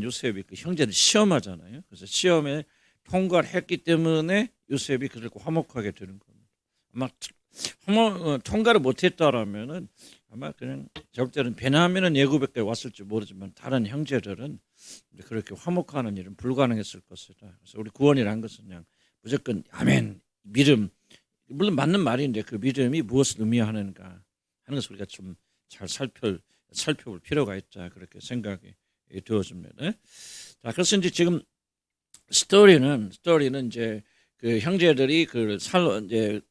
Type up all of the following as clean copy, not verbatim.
요셉이 그 형제를 시험하잖아요. 그래서 시험에 통과를 했기 때문에 요셉이 그를 화목하게 되는 겁니다. 아마 통과를 못했다라면은 아마 그냥 적절한 베냐민은 애굽에 왔을지 모르지만 다른 형제들은 그렇게 화목하는 일은 불가능했을 것이다. 그래서 우리 구원이라는 것은 그냥 무조건 아멘 믿음, 물론 맞는 말인데 그 믿음이 무엇을 의미하는가 하는 것을 우리가 좀 잘 살펴볼 필요가 있다, 그렇게 생각이 되어집니다. 자, 그래서 이제 지금 스토리는 이제 그 형제들이 이제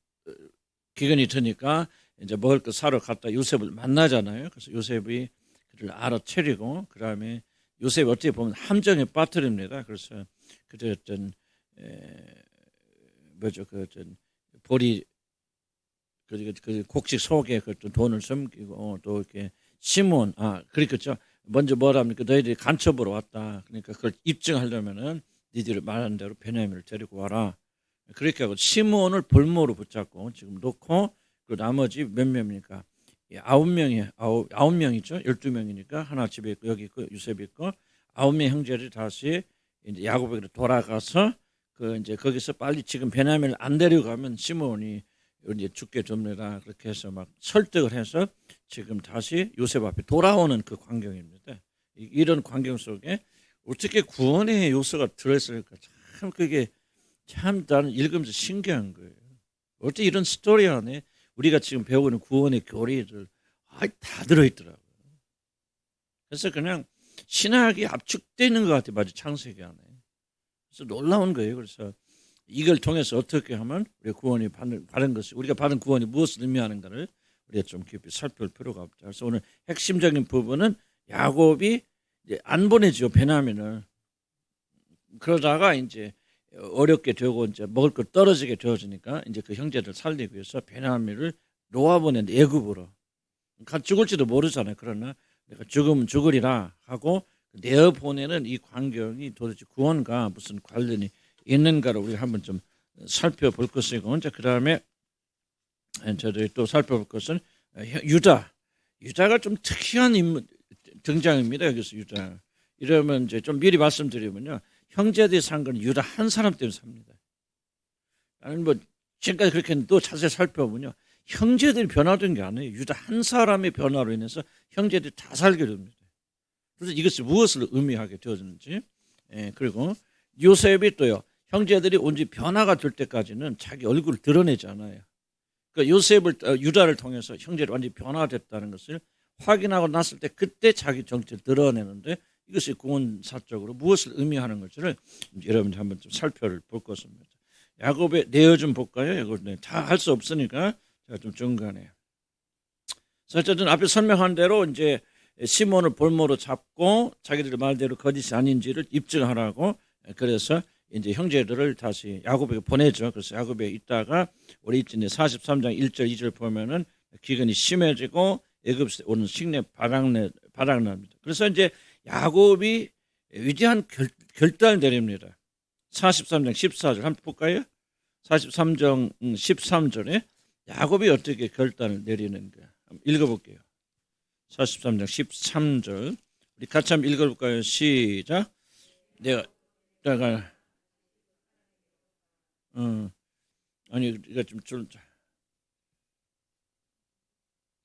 기근이 드니까 이제 먹을 거 사러 갔다 요셉을 만나잖아요. 그래서 요셉이 그를 알아채리고 그다음에 요셉이 어떻게 보면 함정에 빠뜨립니다. 그래서 그때 어떤 보리 그 곡식 속에 그 돈을 숨기고 또 이렇게 시몬 그렇겠죠. 먼저 뭐랍니까? 너희들이 간첩으로 왔다. 그러니까 그걸 입증하려면은 니들이 말한 대로 베냐민을 데리고 와라. 그렇게 하고 시몬을 볼모로 붙잡고 지금 놓고 그 나머지 몇 명입니까? 9명이죠. 12명이니까 하나 집에 있고 여기 있고 요셉이 있고 9명 형제들이 다시 이제 야곱에게로 돌아가서 그 이제 거기서 빨리 지금 베냐민을 안 데려가면 시몬이 이제 죽게 됩니다. 그렇게 해서 막 설득을 해서 지금 다시 요셉 앞에 돌아오는 그 광경입니다. 이런 광경 속에 어떻게 구원의 요소가 들어있을까? 참 그게 참 나는 읽으면서 신기한 거예요. 어떻게 이런 스토리 안에 우리가 지금 배우는 구원의 교리들 다 들어있더라고요. 그래서 그냥 신학이 압축되는 것 같아요. 마치 창세기 안에. 그래서 놀라운 거예요. 그래서 이걸 통해서 어떻게 하면 우리가 구원이 받은 것이, 우리가 받은 구원이 무엇을 의미하는가를 우리가 좀 깊이 살펴볼 필요가 없다. 그래서 오늘 핵심적인 부분은 야곱이 이제 안 보내죠, 베냐민을. 그러다가 이제 어렵게 되고 이제 먹을 거 떨어지게 되어지니까 이제 그 형제들 살리기 위해서 베냐민을 놓아보낸 애굽으로. 죽을지도 모르잖아요. 그러나 내가 죽으면 죽으리라 하고 내어 보내는 이 광경이 도대체 구원과 무슨 관련이 있는가를 우리가 한번 좀 살펴볼 것이고, 이제 그 다음에 저희들이 또 살펴볼 것은 유다가 좀 특이한 인물 등장입니다. 여기서 유다. 이러면 이제 좀 미리 말씀드리면요, 형제들이 산 건 유다 한 사람 때문에 삽니다. 나는 뭐 지금까지 그렇게 또 자세히 살펴보면요, 형제들이 변화된 게 아니에요. 유다 한 사람의 변화로 인해서 형제들이 다 살게 됩니다. 그래서 이것이 무엇을 의미하게 되었는지, 그리고 요셉이 또요, 형제들이 온지 변화가 될 때까지는 자기 얼굴을 드러내지 않아요. 그러니까 유다를 통해서 형제들이 완전히 변화됐다는 것을 확인하고 났을 때 그때 자기 정체를 드러내는데, 이것이 구원사적으로 무엇을 의미하는 것을 여러분들 한번 좀 살펴볼 것입니다. 야곱의 내어 좀 볼까요? 이걸 다 할 수 없으니까 제가 좀 중간에. 어쨌든 앞에 설명한 대로 이제 시몬을 볼모로 잡고 자기들 말대로 거짓이 아닌지를 입증하라고, 그래서 이제 형제들을 다시 야곱에게 보내죠. 그래서 야곱에 있다가 우리 이제 43장 1절 2절 보면은 기근이 심해지고 애굽에서 오는 식량 바닥납니다. 그래서 이제 야곱이 위대한 결단을 내립니다. 43장 14절 한번 볼까요? 43장 13절에 야곱이 어떻게 결단을 내리는가 한번 읽어볼게요. 43장 13절 우리 같이 한번 읽어볼까요? 시작. 내가 아니 이거 좀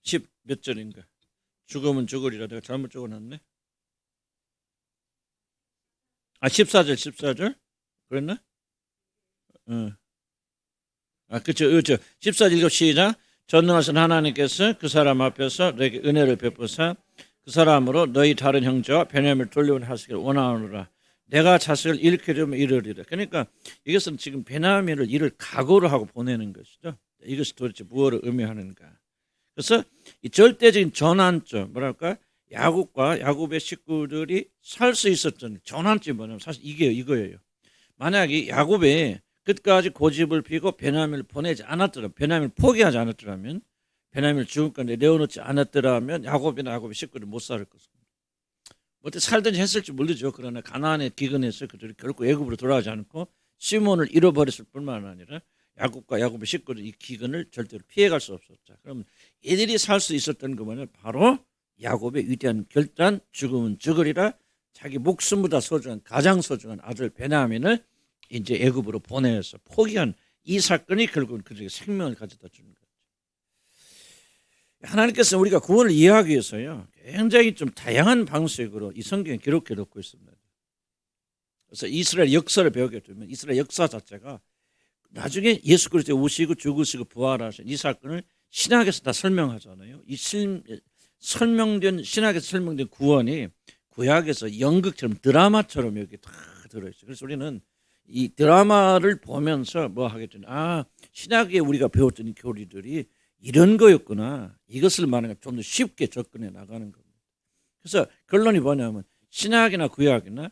10 몇 절인가? 죽으면 죽으리라. 내가 잘못 적어놨네. 14절 그랬나? 그렇죠. 14절 읽어 시작. 전능하신 하나님께서 그 사람 앞에서 너에게 은혜를 베푸사 그 사람으로 너희 다른 형제와 베냐민을 돌려오게 하시기를 원하노라. 내가 자식을 잃게 되면 이르리라. 그러니까 이것은 지금 베냐민을 잃을 각오를 하고 보내는 것이죠. 이것이 도대체 무엇을 의미하는가. 그래서 이 절대적인 전환점, 뭐랄까, 야곱과 야곱의 식구들이 살 수 있었던 전환점이 뭐냐면 사실 이거예요. 만약에 야곱이 끝까지 고집을 피고 베냐민을 보내지 않았더라면, 베냐민을 포기하지 않았더라면, 베냐민을 죽을 건데 내어놓지 않았더라면 야곱이나 야곱의 식구를 못 살 것입니다. 어떻게 살든지 했을지 모르죠. 그러나 가나안에 기근해서 그들이 결국 애굽으로 돌아가지 않고 시몬을 잃어버렸을 뿐만 아니라 야곱과 야곱의 식구들 이 기근을 절대로 피해갈 수 없었다. 그러면 이들이 살 수 있었던 것은 바로 야곱의 위대한 결단, 죽으면 죽으리라, 자기 목숨보다 소중한 가장 소중한 아들 베냐민을 이제 애굽으로 보내서 포기한 이 사건이 결국은 그들에게 생명을 가져다 주는 거죠. 하나님께서 우리가 구원을 이해하기 위해서요 굉장히 좀 다양한 방식으로 이 성경에 기록해 놓고 있습니다. 그래서 이스라엘 역사를 배우게 되면 이스라엘 역사 자체가 나중에 예수 그리스도 오시고 죽으시고 부활하신 이 사건을 신학에서 다 설명하잖아요. 이 설명된 신학에서 설명된 구원이 구약에서 연극처럼 드라마처럼 여기 다 들어있어요. 그래서 우리는 이 드라마를 보면서 뭐 하겠죠? 신학에 우리가 배웠던 이 교리들이 이런 거였구나. 이것을 말하는 좀 더 쉽게 접근해 나가는 겁니다. 그래서 결론이 뭐냐면 신학이나 구약이나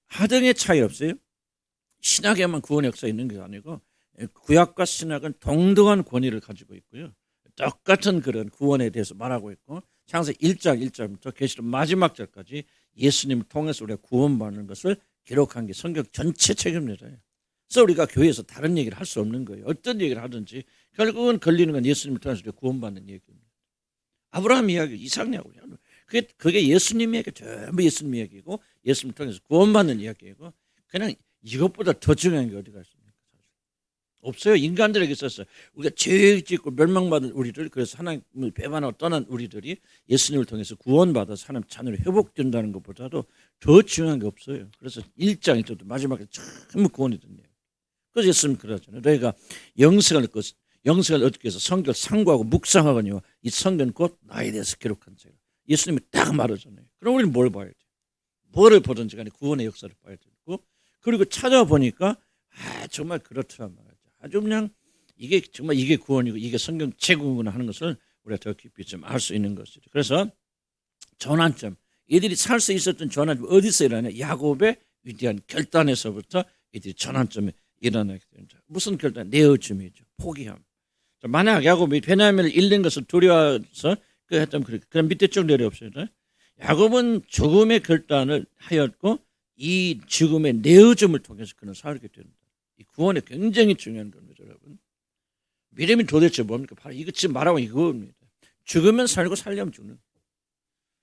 하등의 차이 없어요. 신학에만 구원의 역사 있는 게 아니고 구약과 신학은 동등한 권위를 가지고 있고요. 똑같은 그런 구원에 대해서 말하고 있고 창세기 1장 1절부터 계시록 마지막 절까지 예수님을 통해서 우리가 구원받는 것을 기록한 게 성경 전체 책입니다. 그래서 우리가 교회에서 다른 얘기를 할 수 없는 거예요. 어떤 얘기를 하든지 결국은 걸리는 건 예수님을 통해서 우리가 구원받는 얘기입니다. 아브라함 이야기, 이삭 이야기, 그게 예수님 이야기, 전부 예수님 이야기고 예수님을 통해서 구원받는 이야기이고 그냥 이것보다 더 중요한 게 어디가 있습니까? 없어요. 인간들에게 있어서 우리가 죄 짓고 멸망받은 우리들, 그래서 하나님을 배반하고 떠난 우리들이 예수님을 통해서 구원받아서 하나님 자녀로 회복된다는 것보다도 더 중요한 게 없어요. 그래서 1장 1절도 마지막에 전부 구원이 된대요. 그래서 예수님 그러잖아요. 너희가 영생을 얻기 위해서 성경을 상고하고 묵상하거니와 이 성경 곧 나에 대해서 기록한 책. 예수님이 딱 말하잖아요. 그럼 우리는 뭘 봐야 돼? 뭐를 보든지 간에 구원의 역사를 봐야 되고, 그리고 찾아보니까 정말 그렇더란 말이죠. 아주 그냥 이게 정말 이게 구원이고 이게 성경 최고구나 하는 것을 우리가 더 깊이 좀 알 수 있는 것이죠. 그래서 전환점, 이들이 살 수 있었던 전환점 어디서 일어나냐? 야곱의 위대한 결단에서부터 이들이 전환점이 일어나게 됩니다. 무슨 결단? 내어줌이죠. 포기함. 만약 야곱이 베냐민을 잃는 것을 두려워서 그럼 밑에 쭉 내려옵시다. 야곱은 죽음의 결단을 하였고 이 죽음의 내어줌을 통해서 그는 살게 됩니다. 이 구원이 굉장히 중요한 겁니다, 여러분. 믿음이 도대체 뭡니까? 바로 이거 지금 말하고 이거입니다. 죽으면 살고 살려면 죽는.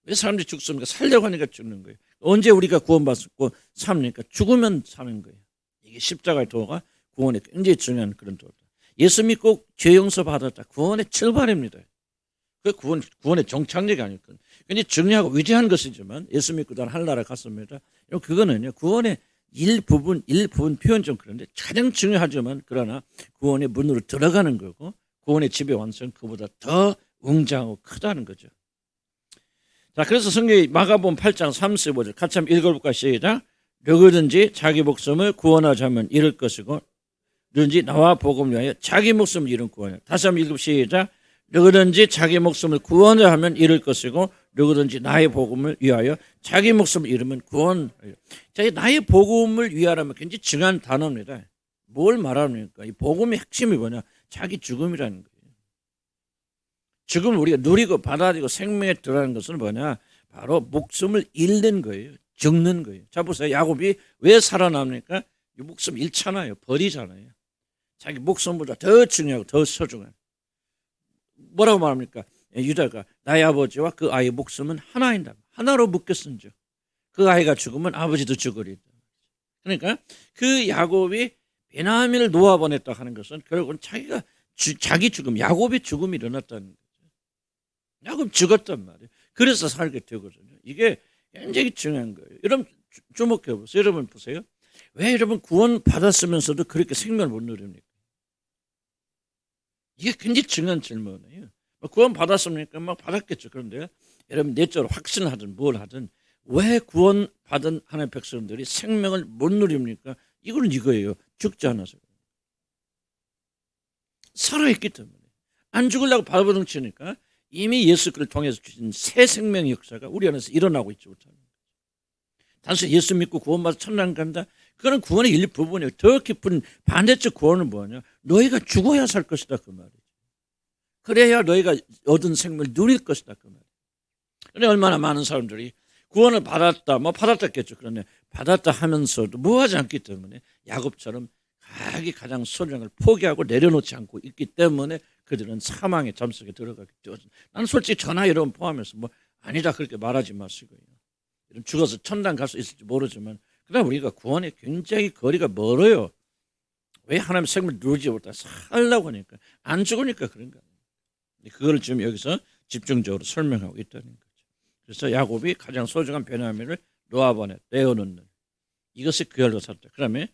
왜 사람들이 죽습니까? 살려고 하니까 죽는 거예요. 언제 우리가 구원받고 삽니까? 죽으면 사는 거예요. 이게 십자가의 도가 구원에 굉장히 중요한 그런 도다. 예수 믿고 죄 용서 받았다. 구원의 출발입니다. 그 구원의 종착역이 아닐까. 굉장히 중요하고 위대한 것이지만 예수 믿고 난 하늘나라 갔습니다. 그거는요 구원의 일부분 표현 좀 그런데 가장 중요하지만 그러나 구원의 문으로 들어가는 거고 구원의 지배 완성 그보다 더 웅장하고 크다는 거죠. 자, 그래서 성경이 마가복음 8장 35절 같이 한번 읽어볼까? 시작. 누구든지 자기 목숨을 구원하자면 잃을 것이고 누구든지 나와 복음을 위하여 자기 목숨을 잃은 구원이야. 다시 한번 읽읍시다. 시작. 누구든지 자기 목숨을 구원을 하면 잃을 것이고 누구든지 나의 복음을 위하여 자기 목숨을 잃으면 구원. 자, 나의 복음을 위하라면 굉장히 중요한 단어입니다. 뭘 말합니까? 이 복음의 핵심이 뭐냐? 자기 죽음이라는 거예요. 죽음을 우리가 누리고 받아들이고 생명에 들어가는 것은 뭐냐? 바로 목숨을 잃는 거예요. 죽는 거예요. 자, 보세요. 야곱이 왜 살아납니까? 이 목숨 잃잖아요. 버리잖아요. 자기 목숨보다 더 중요하고 더 소중한. 뭐라고 말합니까? 유다가 나의 아버지와 그 아이의 목숨은 하나인다. 하나로 묶였은즉 그 아이가 죽으면 아버지도 죽으리다. 그러니까 그 야곱이 베냐민을 놓아보냈다 하는 것은 결국은 자기 죽음, 야곱의 죽음이 일어났다는 거죠. 야곱 죽었단 말이에요. 그래서 살게 되거든요. 이게 굉장히 중요한 거예요. 여러분 주목해 보세요. 여러분 보세요. 왜 여러분 구원 받았으면서도 그렇게 생명을 못 누립니까? 이게 굉장히 중요한 질문이에요. 구원 받았습니까? 막 받았겠죠. 그런데 여러분 내적으로 확신을 하든 뭘 하든 왜 구원 받은 하나님의 백성들이 생명을 못 누립니까? 이거는 이거예요. 죽지 않아서. 살아있기 때문에. 안 죽으려고 발버둥 치니까 이미 예수를 통해서 주신 새 생명의 역사가 우리 안에서 일어나고 있지 못하는 거예요. 단순히 예수 믿고 구원받아 천당 간다. 그거는 구원의 일부분이에요. 더 깊은 반대쪽 구원은 뭐냐? 너희가 죽어야 살 것이다 그 말이죠. 그래야 너희가 얻은 생명을 누릴 것이다 그 말이에요. 그런데 얼마나 많은 사람들이 구원을 받았다, 받았다겠죠. 그런데 받았다 하면서도 뭐하지 않기 때문에 야곱처럼 자기 가장 소중한 걸 포기하고 내려놓지 않고 있기 때문에 그들은 사망의 잠속에 들어가게 되었습니다. 나는 솔직히 전화 여러분 포함해서 아니다 그렇게 말하지 마시고요. 죽어서 천당 갈 수 있을지 모르지만 그러나 우리가 구원에 굉장히 거리가 멀어요. 왜 하나님 생명을 누리지 못해 살라고 하니까 안 죽으니까 그런 거예요. 그걸 지금 여기서 집중적으로 설명하고 있다는 거죠. 그래서 야곱이 가장 소중한 베냐민을 노아반에 떼어놓는 이것이 그 열로 샀다. 그러면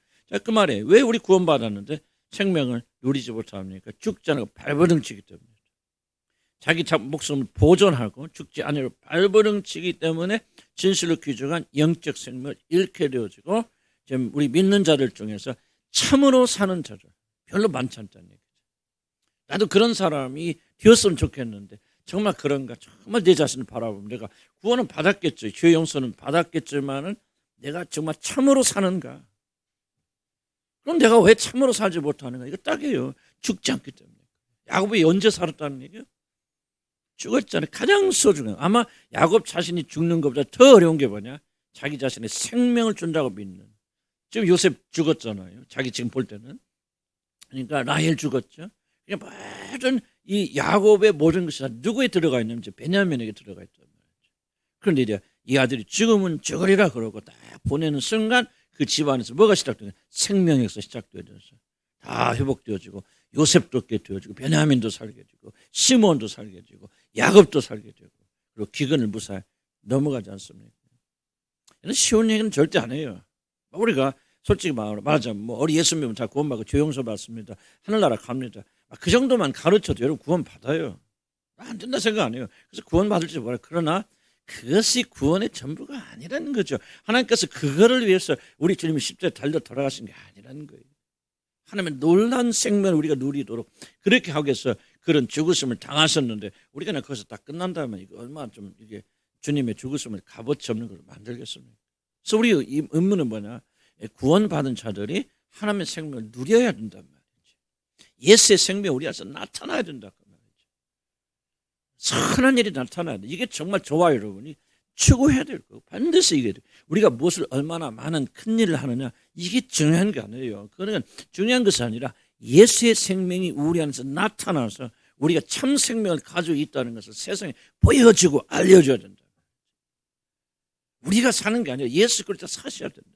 그 말에 왜 우리 구원받았는데 생명을 누리지 못합니까? 죽지 않고 발버둥치기 때문에. 자기 목숨을 보존하고 죽지 않으려 발버둥치기 때문에 진실로 귀중한 영적 생명을 잃게 되어지고 지금 우리 믿는 자들 중에서 참으로 사는 자들 별로 많지 않다는 얘기죠. 나도 그런 사람이 되었으면 좋겠는데 정말 그런가? 정말 내 자신을 바라보면 내가 구원은 받았겠죠. 죄 용서는 받았겠지만은 내가 정말 참으로 사는가? 그럼 내가 왜 참으로 살지 못하는가? 이거 딱이에요. 죽지 않기 때문에. 야곱이 언제 살았다는 얘기예요? 죽었잖아요. 가장 소중한. 아마 야곱 자신이 죽는 것보다 더 어려운 게 뭐냐? 자기 자신의 생명을 준다고 믿는. 지금 요셉 죽었잖아요. 자기 지금 볼 때는. 그러니까 라헬 죽었죠. 그러니까 모든 이 야곱의 모든 것이 다 누구에 들어가 있는지 베냐민에게 들어가 있단 말이죠. 그런데 이제 이 아들이 죽으면 죽으리라 그러고 딱 보내는 순간 그 집안에서 뭐가 시작되냐? 생명에서 시작되어져서 다 회복되어지고 요셉도 얻게 되어지고 베냐민도 살게 되고 시몬도 살게 되고 야곱도 살게 되고 그리고 기근을 무사히 넘어가지 않습니까? 이런 쉬운 얘기는 절대 안 해요. 우리가 솔직히 말하자면 뭐 우리 예수 믿으면 다 구원받고 죄 용서 받습니다. 하늘나라 갑니다. 그 정도만 가르쳐도 여러분 구원 받아요. 안 된다 생각 안 해요. 그래서 구원 받을지 몰라요. 그러나 그것이 구원의 전부가 아니라는 거죠. 하나님께서 그거를 위해서 우리 주님이 십자가에 달려 돌아가신 게 아니라는 거예요. 하나님의 놀라운 생명을 우리가 누리도록 그렇게 하기 위해서 그런 죽으심을 당하셨는데 우리가 그냥 거기서 딱 끝난다면 이거 얼마나 좀 이게 주님의 죽으심을 값어치 없는 걸 만들겠습니까? 그래서 우리 이 의문은 뭐냐? 구원받은 자들이 하나님의 생명을 누려야 된단 말이죠. 예수의 생명이 우리 안에서 나타나야 된다. 선한 일이 나타나야 돼. 이게 정말 좋아요, 여러분이. 추구해야 될 거고 반드시 이게 우리가 무엇을 얼마나 많은 큰 일을 하느냐 이게 중요한 게 아니에요. 그건 중요한 것이 아니라 예수의 생명이 우리 안에서 나타나서 우리가 참 생명을 가지고 있다는 것을 세상에 보여주고 알려줘야 된다. 우리가 사는 게 아니라 예수 그리스도 사셔야 된다.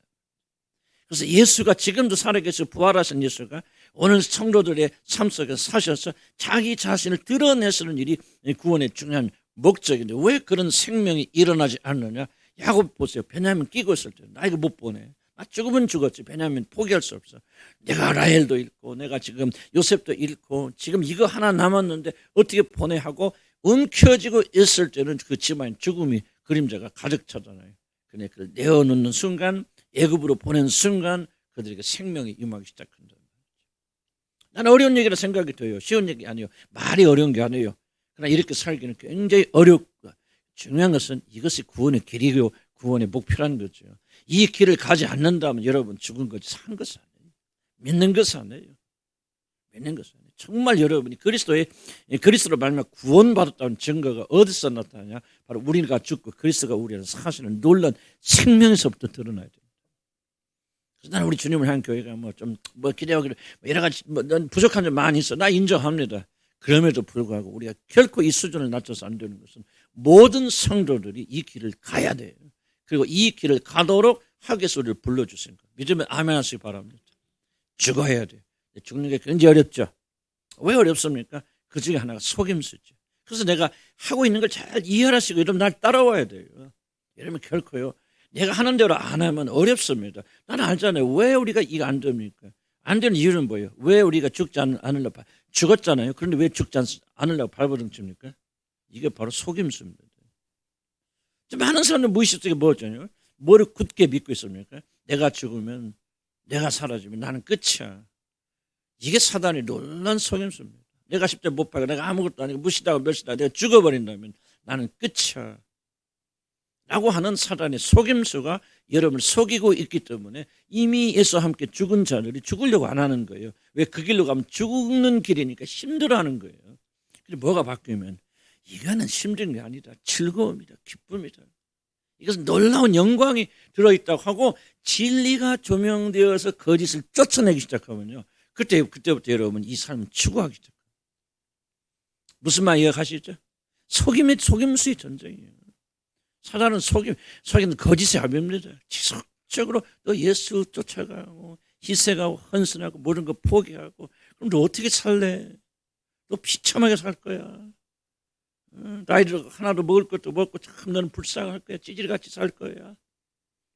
그래서 예수가 지금도 살아계시고 부활하신 예수가 오늘 성도들의 삶 속에서 사셔서 자기 자신을 드러내시는 일이 구원의 중요한 목적인데 왜 그런 생명이 일어나지 않느냐? 야곱 보세요. 베냐민 끼고 있을 때 나 이거 못 보내. 나 죽으면 죽었지. 베냐민 포기할 수 없어. 내가 라헬도 잃고 내가 지금 요셉도 잃고 지금 이거 하나 남았는데 어떻게 보내 하고 움켜쥐고 있을 때는 그 집안의 죽음이 그림자가 가득 차잖아요. 근데 그걸 내어놓는 순간 애굽으로 보낸 순간 그들에게 생명이 임하기 시작한다. 나는 어려운 얘기라 생각이 돼요. 쉬운 얘기 아니에요. 말이 어려운 게 아니에요. 그러나 이렇게 살기는 굉장히 어렵고 중요한 것은 이것이 구원의 길이고 구원의 목표라는 거죠. 이 길을 가지 않는다면 여러분 죽은 거지 산 것이 아니에요. 믿는 것이 아니에요. 믿는 것이 아니에요. 정말 여러분이 그리스도로 말미암아 구원받았다는 증거가 어디서 나타나냐? 바로 우리가 죽고 그리스도가 우리 안에서 사시는 놀라운 생명에서부터 드러나야 돼요. 그래서 나는 우리 주님을 향한 교회가 기대하기를 여러 가지 부족한 점 많이 있어. 나 인정합니다. 그럼에도 불구하고 우리가 결코 이 수준을 낮춰서 안 되는 것은 모든 성도들이 이 길을 가야 돼요. 그리고 이 길을 가도록 하게 소리를 불러주신 거. 믿으면 아멘 하시기 바랍니다. 죽어야 돼요. 죽는 게 굉장히 어렵죠. 왜 어렵습니까? 그 중에 하나가 속임수죠. 그래서 내가 하고 있는 걸 잘 이해하시고 여러분 날 따라와야 돼요. 여러분 결코요. 내가 하는 대로 안 하면 어렵습니다. 나는 알잖아요. 왜 우리가 이거 안 됩니까? 안 되는 이유는 뭐예요? 왜 우리가 죽지 않으려고 죽었잖아요. 그런데 왜 죽지 않으려고 발버둥칩니까? 이게 바로 속임수입니다. 많은 사람들 무의식 속에 뭐였잖아요. 뭐를 굳게 믿고 있습니까? 내가 죽으면 내가 사라지면 나는 끝이야. 이게 사단의 놀란 속임수입니다. 내가 십자가에 못 박아 내가 아무것도 아니고 무시다고 멸시다 내가 죽어버린다면 나는 끝이야. 라고 하는 사단의 속임수가 여러분을 속이고 있기 때문에 이미 예수와 함께 죽은 자들이 죽으려고 안 하는 거예요. 왜 그 길로 가면 죽는 길이니까 힘들어하는 거예요. 그래서 뭐가 바뀌면 이거는 힘든 게 아니다. 즐거움이다. 기쁨이다. 이것은 놀라운 영광이 들어있다고 하고 진리가 조명되어서 거짓을 쫓아내기 시작하면요. 그때부터 여러분 이 삶은 추구하기 시작합니다. 무슨 말 이해가시죠? 속임수의 전쟁이에요. 사단은 속이는 거짓의 아비입니다. 지속적으로 너 예수 쫓아가고 희생하고 헌신하고 모든 거 포기하고 그럼 너 어떻게 살래? 너 비참하게 살 거야. 나이를 하나도 먹을 것도 먹고 참 너는 불쌍할 거야. 찌질같이 살 거야.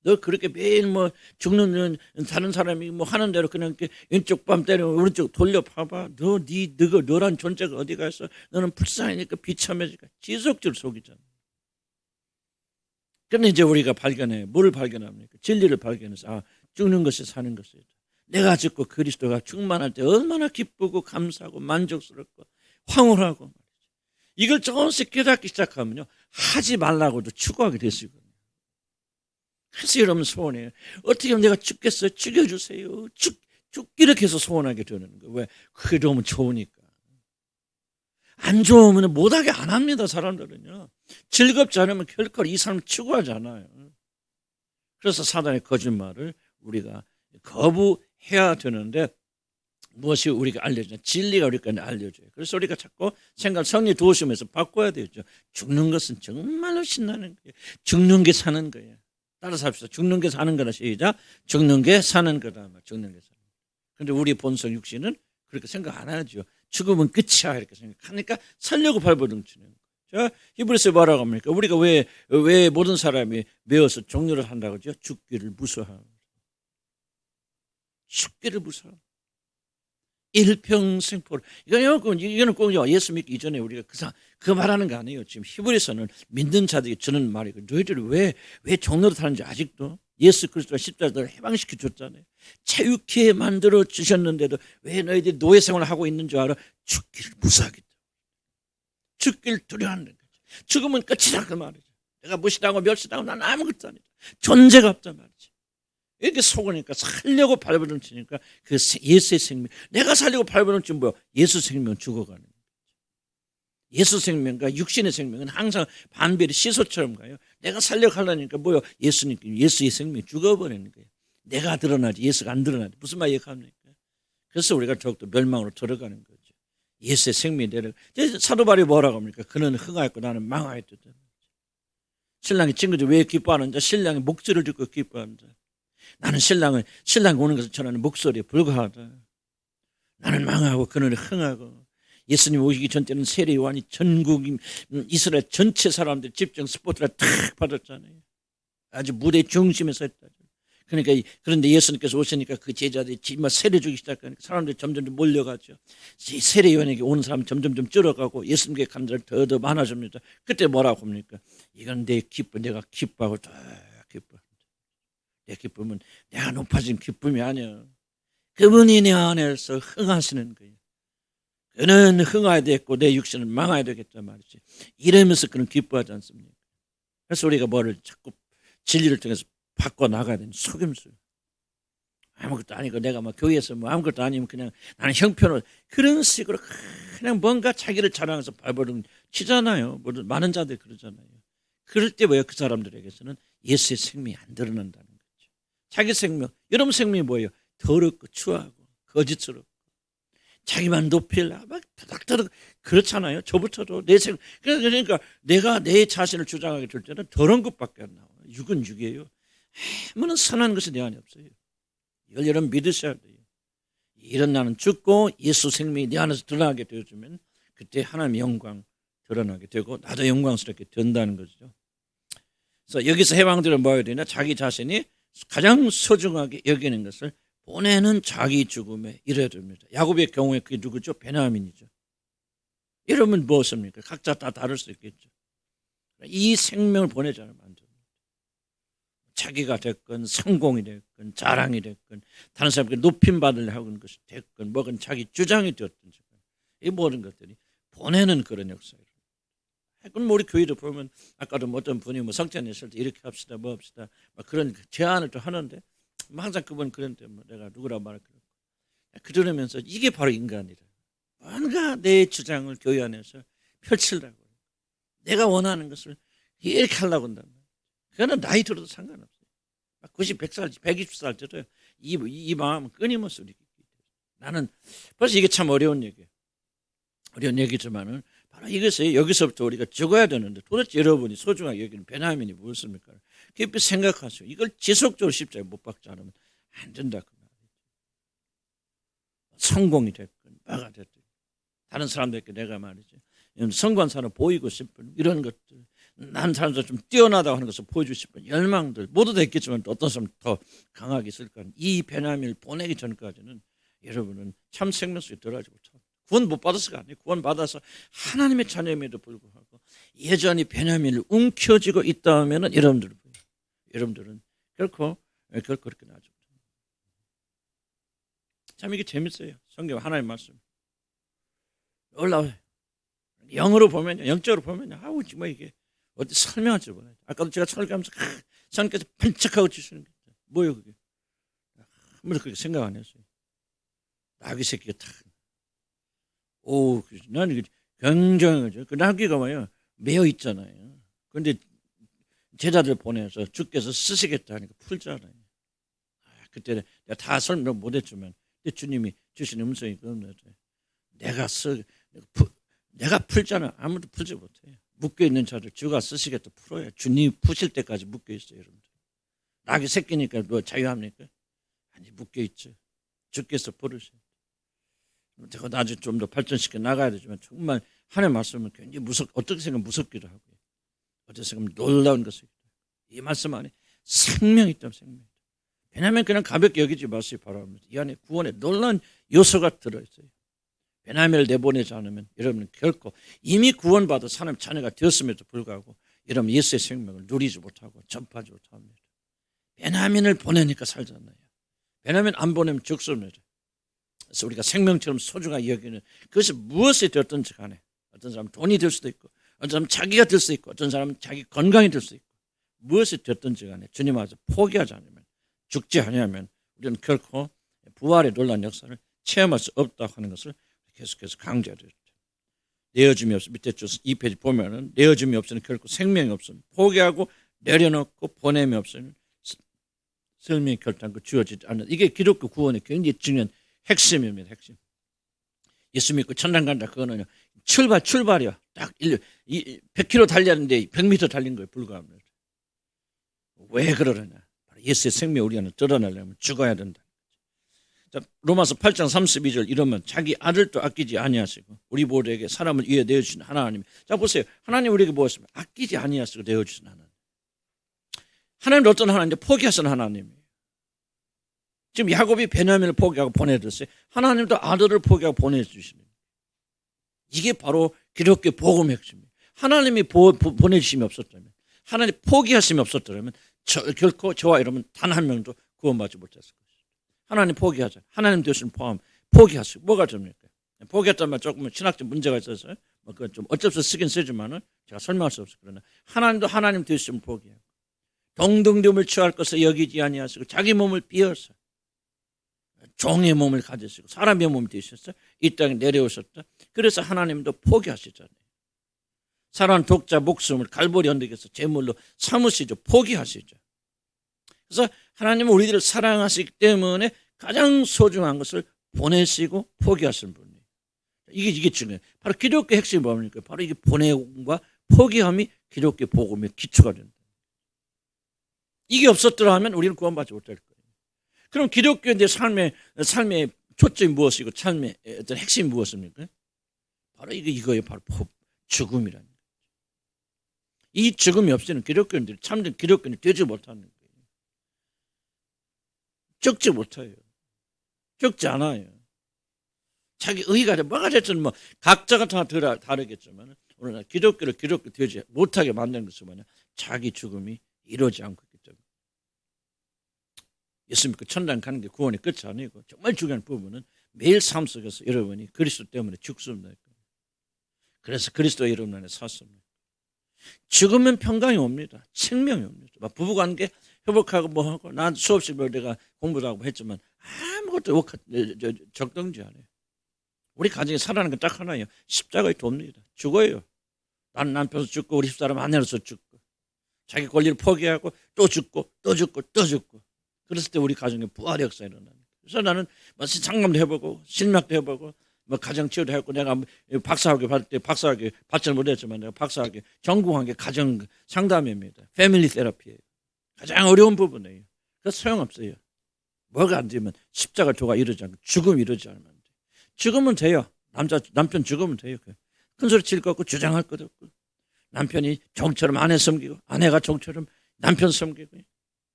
너 그렇게 매일 뭐 죽는 다른 사람이 뭐 하는 대로 그냥 이렇게 왼쪽 뺨 때리면 오른쪽 돌려 봐봐. 너란 존재가 어디 갔어? 너는 불쌍하니까 비참해지니까 지속적으로 속이잖아. 그런데 이제 우리가 발견해. 뭘 발견합니까? 진리를 발견해서 죽는 것이 사는 것이다. 내가 죽고 그리스도가 충만할 때 얼마나 기쁘고 감사하고 만족스럽고 황홀하고 이걸 조금씩 깨닫기 시작하면요. 하지 말라고도 추구하게 되시거든요. 그래서 여러분 소원해요. 어떻게 하면 내가 죽겠어요? 죽여주세요. 이렇게 해서 소원하게 되는 거예요. 왜? 그게 너무 좋으니까. 안 좋으면 못하게 안 합니다. 사람들은요. 즐겁지 않으면 결코 이 삶을 추구하지 않아요. 그래서 사단의 거짓말을 우리가 거부해야 되는데 무엇이 우리가 알려주냐? 진리가 우리가 알려줘요. 그래서 우리가 자꾸 성리 도우시면서 바꿔야 되죠. 죽는 것은 정말로 신나는 거예요. 죽는 게 사는 거예요. 따라서 합시다. 죽는 게 사는 거다. 시작. 죽는 게 사는 거다. 죽는 게 사는 거다. 그런데 우리 본성 육신은 그렇게 생각 안 하죠. 죽으면 끝이야 이렇게 생각하니까 살려고 발버둥치는 거예요. 자, 히브리서에 뭐라고 합니까? 우리가 왜 모든 사람이 매어서 종료를 한다고 하죠? 죽기를 무서워하고. 죽기를 무서워하고. 일평생포로. 이거는 꼭 예수 믿기 이전에 우리가 그 말하는 거 아니에요. 지금 히브리서는 믿는 자들이 주는 말이고 너희들이 왜 종로로 타는지 아직도 예수 그리스도가 십자가를 해방시켜 줬잖아요. 자유케 만들어 주셨는데도 왜 너희들이 노예 생활을 하고 있는 줄 알아? 죽기를 무서워하기 때문에. 죽기를 두려워하는 거지. 죽으면 끝이다 그 말이죠. 내가 무시당하고 멸시당하고 난 아무것도 아니다. 존재가 없단 말이지. 이렇게 속으니까 살려고 발버둥 치니까 그 예수의 생명, 내가 살려고 발버둥 치면 뭐야? 예수 생명은 죽어가는 거예요. 예수 생명과 육신의 생명은 항상 반별이 시소처럼 가요. 내가 살려고 하려니까 뭐야? 예수의 생명이 죽어버리는 거예요. 내가 드러나지 예수가 안 드러나지. 무슨 말 얘기합니까? 그래서 우리가 더욱더 멸망으로 들어가는 거죠. 예수의 생명이 내려. 사도 바울이 뭐라고 합니까? 그는 흥하였고 나는 망하였다. 신랑의 친구들 왜 기뻐하는지 신랑의 목소리를 듣고 기뻐한다. 나는 신랑이 오는 것을 전하는 목소리에 불과하다. 나는 망하고 그는 흥하고. 예수님 오시기 전 때는 세례 요한이 전국 이스라엘 전체 사람들 집중 스포트를 탁 받았잖아요. 아주 무대 중심에 서 있다. 그런데 예수님께서 오시니까 그 제자들이 정말 세례 주기 시작하니까 사람들이 점점 몰려가죠. 세례 요한에게 오는 사람 점점 줄어가고 예수님께 간 사람이 더 많아집니다. 그때 뭐라고 합니까? 이건 내가 기뻐하고 더 기뻐. 내 기쁨은 내가 높아진 기쁨이 아니야. 그분이 내 안에서 흥하시는 거예요. 그는 흥해야 되겠고 내 육신은 망해야 되겠단 말이지. 이러면서 그는 기뻐하지 않습니까? 그래서 우리가 뭐를 자꾸 진리를 통해서 바꿔나가야 되는 속임수. 아무것도 아니고 내가 교회에서 아무것도 아니면 그냥 나는 형편을 그런 식으로 그냥 뭔가 자기를 자랑해서 발버둥 치잖아요. 많은 자들이 그러잖아요. 그럴 때 뭐예요? 그 사람들에게서는 예수의 생명이 안 드러난다는 거죠. 자기 생명, 여러분 생명이 뭐예요? 더럽고 추하고 거짓스럽고 자기만 높이려 막 다닥다닥 그렇잖아요. 저부터도 내 생명. 그러니까 내가 내 자신을 주장하게 될 때는 더러운 것밖에 안 나와요. 육은 육이에요. 아무런 선한 것이 내 안에 없어요. 이걸 여러분 믿으셔야 돼요. 이런 나는 죽고 예수 생명이 내 안에서 드러나게 되어주면 그때 하나님의 영광 드러나게 되고 나도 영광스럽게 된다는 거죠. 그래서 여기서 해방되는 뭐야 되냐? 자기 자신이 가장 소중하게 여기는 것을 보내는 자기 죽음에 이래야 됩니다. 야곱의 경우에 그게 누구죠? 베냐민이죠. 여러분 무엇입니까? 각자 다 다를 수 있겠죠. 이 생명을 보내자면 안 됩니다. 자기가 됐건 성공이 됐건 자랑이 됐건 다른 사람에게 높임받으려 하는 것이 됐건 뭐건 자기 주장이 되었든 이 모든 것들이 보내는 그런 역사예요. 그럼 우리 교회도 보면 아까도 어떤 분이 성찬 했을 때 이렇게 합시다 뭐 합시다 그런 제안을 또 하는데 항상 그분 그런데 내가 누구라 말할까 그러면서 이게 바로 인간이라. 뭔가 내 주장을 교회 안에서 펼치려고 내가 원하는 것을 이렇게 하려고 한단 말이야. 그거는 나이 들어도 상관없어요. 90, 100살, 120살 때도 이 마음은 끊임없이 나는 벌써 이게 참 어려운 얘기예요. 어려운 얘기지만은 바로 이것이 여기서부터 우리가 적어야 되는데 도대체 여러분이 소중하게 여기는 베냐민이 무엇입니까? 깊이 생각하세요. 이걸 지속적으로 십자가에 못 박지 않으면 안 된다. 성공이 됐건 뭐가 됐든 다른 사람들에게 내가 말이지 성공한 사람 보이고 싶은 이런 것들 난 사람들 좀 뛰어나다고 하는 것을 보여주고 싶은 열망들 모두 다 있겠지만 또 어떤 사람은 더 강하게 있을까. 이 베냐민을 보내기 전까지는 여러분은 참 생명 속에 들어가지 못하고 구원 못 받았을 거 아니에요. 구원 받아서 하나님의 자녀임에도 불구하고 여전히 베냐민을 움켜쥐고 있다 하면은 여러분들은 결코 그렇게 나죠. 참 이게 재밌어요. 성경 하나님 말씀 올라와요. 영어로 보면요, 영적으로 보면요, 아우 정말 이게 어디 설명할 줄 몰라요. 아까도 제가 설교하면서 하나님께서 반짝하고 주시는 게 뭐예요 그게? 아무도 그렇게 생각 안 했어요. 나귀 새끼가 탁. 오, 나는 굉장히 그 나귀가 뭐예요? 매어 있잖아요. 그런데 제자들 보내서 주께서 쓰시겠다 하니까 풀잖아요. 그때 내가 다 설명 못했지만 주님이 주신 음성이 그겁니다. 내가 풀잖아. 아무도 풀지 못해요. 묶여있는 자를 주가 쓰시겠다 풀어요. 주님이 푸실 때까지 묶여있어요. 여러분들. 나귀 새끼니까 뭐 자유합니까? 아니 묶여있죠. 주께서 풀으셔요. 제가 나중에 좀 더 발전시켜 나가야 되지만 정말 하나님의 말씀은 굉장히 어떻게 생각하면 무섭기도 하고요. 어떻게 생각하면 놀라운 것이기도 해요. 이 말씀 안에 생명이 있다면 생명이 있다. 왜냐하면 그냥 가볍게 여기지 마시기 바랍니다. 이 안에 구원에 놀라운 요소가 들어있어요. 베냐민을 내보내지 않으면 여러분은 결코 이미 구원받아 하나님의 자녀가 되었음에도 불구하고 여러분 예수의 생명을 누리지 못하고 전파하지 못합니다. 베냐민을 보내니까 살잖아요. 베냐민 안 보내면 죽습니다. 그래서 우리가 생명처럼 소중하게 여기는 그것이 무엇이 되었든지 간에 어떤 사람은 돈이 될 수도 있고 어떤 사람은 자기가 될 수도 있고 어떤 사람은 자기 건강이 될 수도 있고 무엇이 되었든지 간에 주님 앞에서 포기하지 않으면 죽지 않으면 우리는 결코 부활의 놀라운 역사를 체험할 수 없다고 하는 것을 계속해서 강조해야 내어줌이 없어 밑에 줄 2페이지 보면은 내어줌이 없으면 결코 생명이 없으면 포기하고 내려놓고 보냄이 없으면 생명이 결단코 주어지지 않는 이게 기독교 구원의 굉장히 중요한 핵심입니다. 핵심. 예수 믿고 천당 간다 그거는 출발이야. 딱 100km 달렸는데 100m 달린 거에 불과합니다. 왜 그러느냐? 예수의 생명을 우리 안에 드러내려면 죽어야 된다. 자, 로마서 8장 32절 이러면 자기 아들도 아끼지 아니하시고 우리 모두에게 사람을 위해 내어주신 하나님. 자 보세요. 하나님 우리에게 무엇입니까? 아끼지 아니하시고 내어주신 하나님. 하나님은 어떤 하나님인데 포기하신 하나님이에요. 지금 야곱이 베냐민을 포기하고 보내줬어요. 하나님도 아들을 포기하고 보내주시는 이게 바로 기독교 복음의 핵심이에요. 하나님이 보내주심이 없었다면 하나님 포기하심이 없었다면 결코 저와 여러분 단 한 명도 구원받지 못했을 것입니다. 하나님 포기하자. 하나님 되시는 포함 포기하시고 뭐가 됩니까? 포기했다면 조금 신학적 문제가 있어서 뭐 그건 좀 어쩔 수 없이 쓰긴 쓰지만은 제가 설명할 수 없어요. 그러나 하나님도 하나님 되시면 포기하고 동등됨을 취할 것을 여기지 아니하시고 자기 몸을 비어서 종의 몸을 가지시고 사람의 몸이 되셨어요. 이 땅에 내려오셨다. 그래서 하나님도 포기하시잖아요. 사랑하는 독자 목숨을 갈보리 언덕에서 제물로 삼으시죠. 포기하시죠. 그래서 하나님은 우리들을 사랑하시기 때문에 가장 소중한 것을 보내시고 포기하시는 분이에요. 이게 중요해요. 바로 기독교 핵심이 뭡니까? 바로 이게 보내움과 포기함이 기독교 복음의 기초가 된다. 이게 없었더라 하면 우리는 구원받지 못할 거예요. 그럼 기독교의 삶의 초점이 무엇이고 삶의 어떤 핵심이 무엇입니까? 바로 이거예요. 바로 죽음이라는 거예요. 이 죽음이 없이는 기독교인들이 참된 기독교인이 되지 못하는 거예요. 죽지 못해요. 죽지 않아요. 자기 의가 뭐가 됐든 뭐 각자가 다 다르겠지만 오늘날 기독교 되지 못하게 만드는 것은 뭐냐? 자기 죽음이 이루어지지 않고 있기 때문에. 예수 믿고 천당 가는 게 구원의 끝이 아니고 정말 중요한 부분은 매일 삶 속에서 여러분이 그리스도 때문에 죽습니다. 그래서 그리스도 여러분 안에 샀습니다. 죽으면 평강이 옵니다. 생명이 옵니다. 부부관계 회복하고 뭐하고 난 수없이 내가 공부도 하고 했지만 아무것도 적당지 않아요. 우리 가정에 살아가는 건 딱 하나예요. 십자가에 돕니다. 죽어요. 나는 남편도 죽고 우리 집사람 아내로서 죽고 자기 권리를 포기하고 또 죽고 또 죽고 또 죽고 그랬을 때 우리 가정에 부활의 역사가 일어납니다. 그래서 나는 마치 장담도 해보고 실막도 해보고 뭐 가정치유도 했고 내가 박사학위 받을 때 박사학위 받지는 못했지만 내가 박사학위 전공한 게 가정 상담입니다. 패밀리 테라피예요. 가장 어려운 부분이에요. 그래서 소용없어요. 뭐가 안 되면 십자가 도가 이러지 않고 죽음 이러지 않으면 안 돼요. 죽으면 돼요. 남편 죽으면 돼요. 큰 소리 칠 것 없고 주장할 것 없고 남편이 종처럼 아내 섬기고 아내가 종처럼 남편 섬기고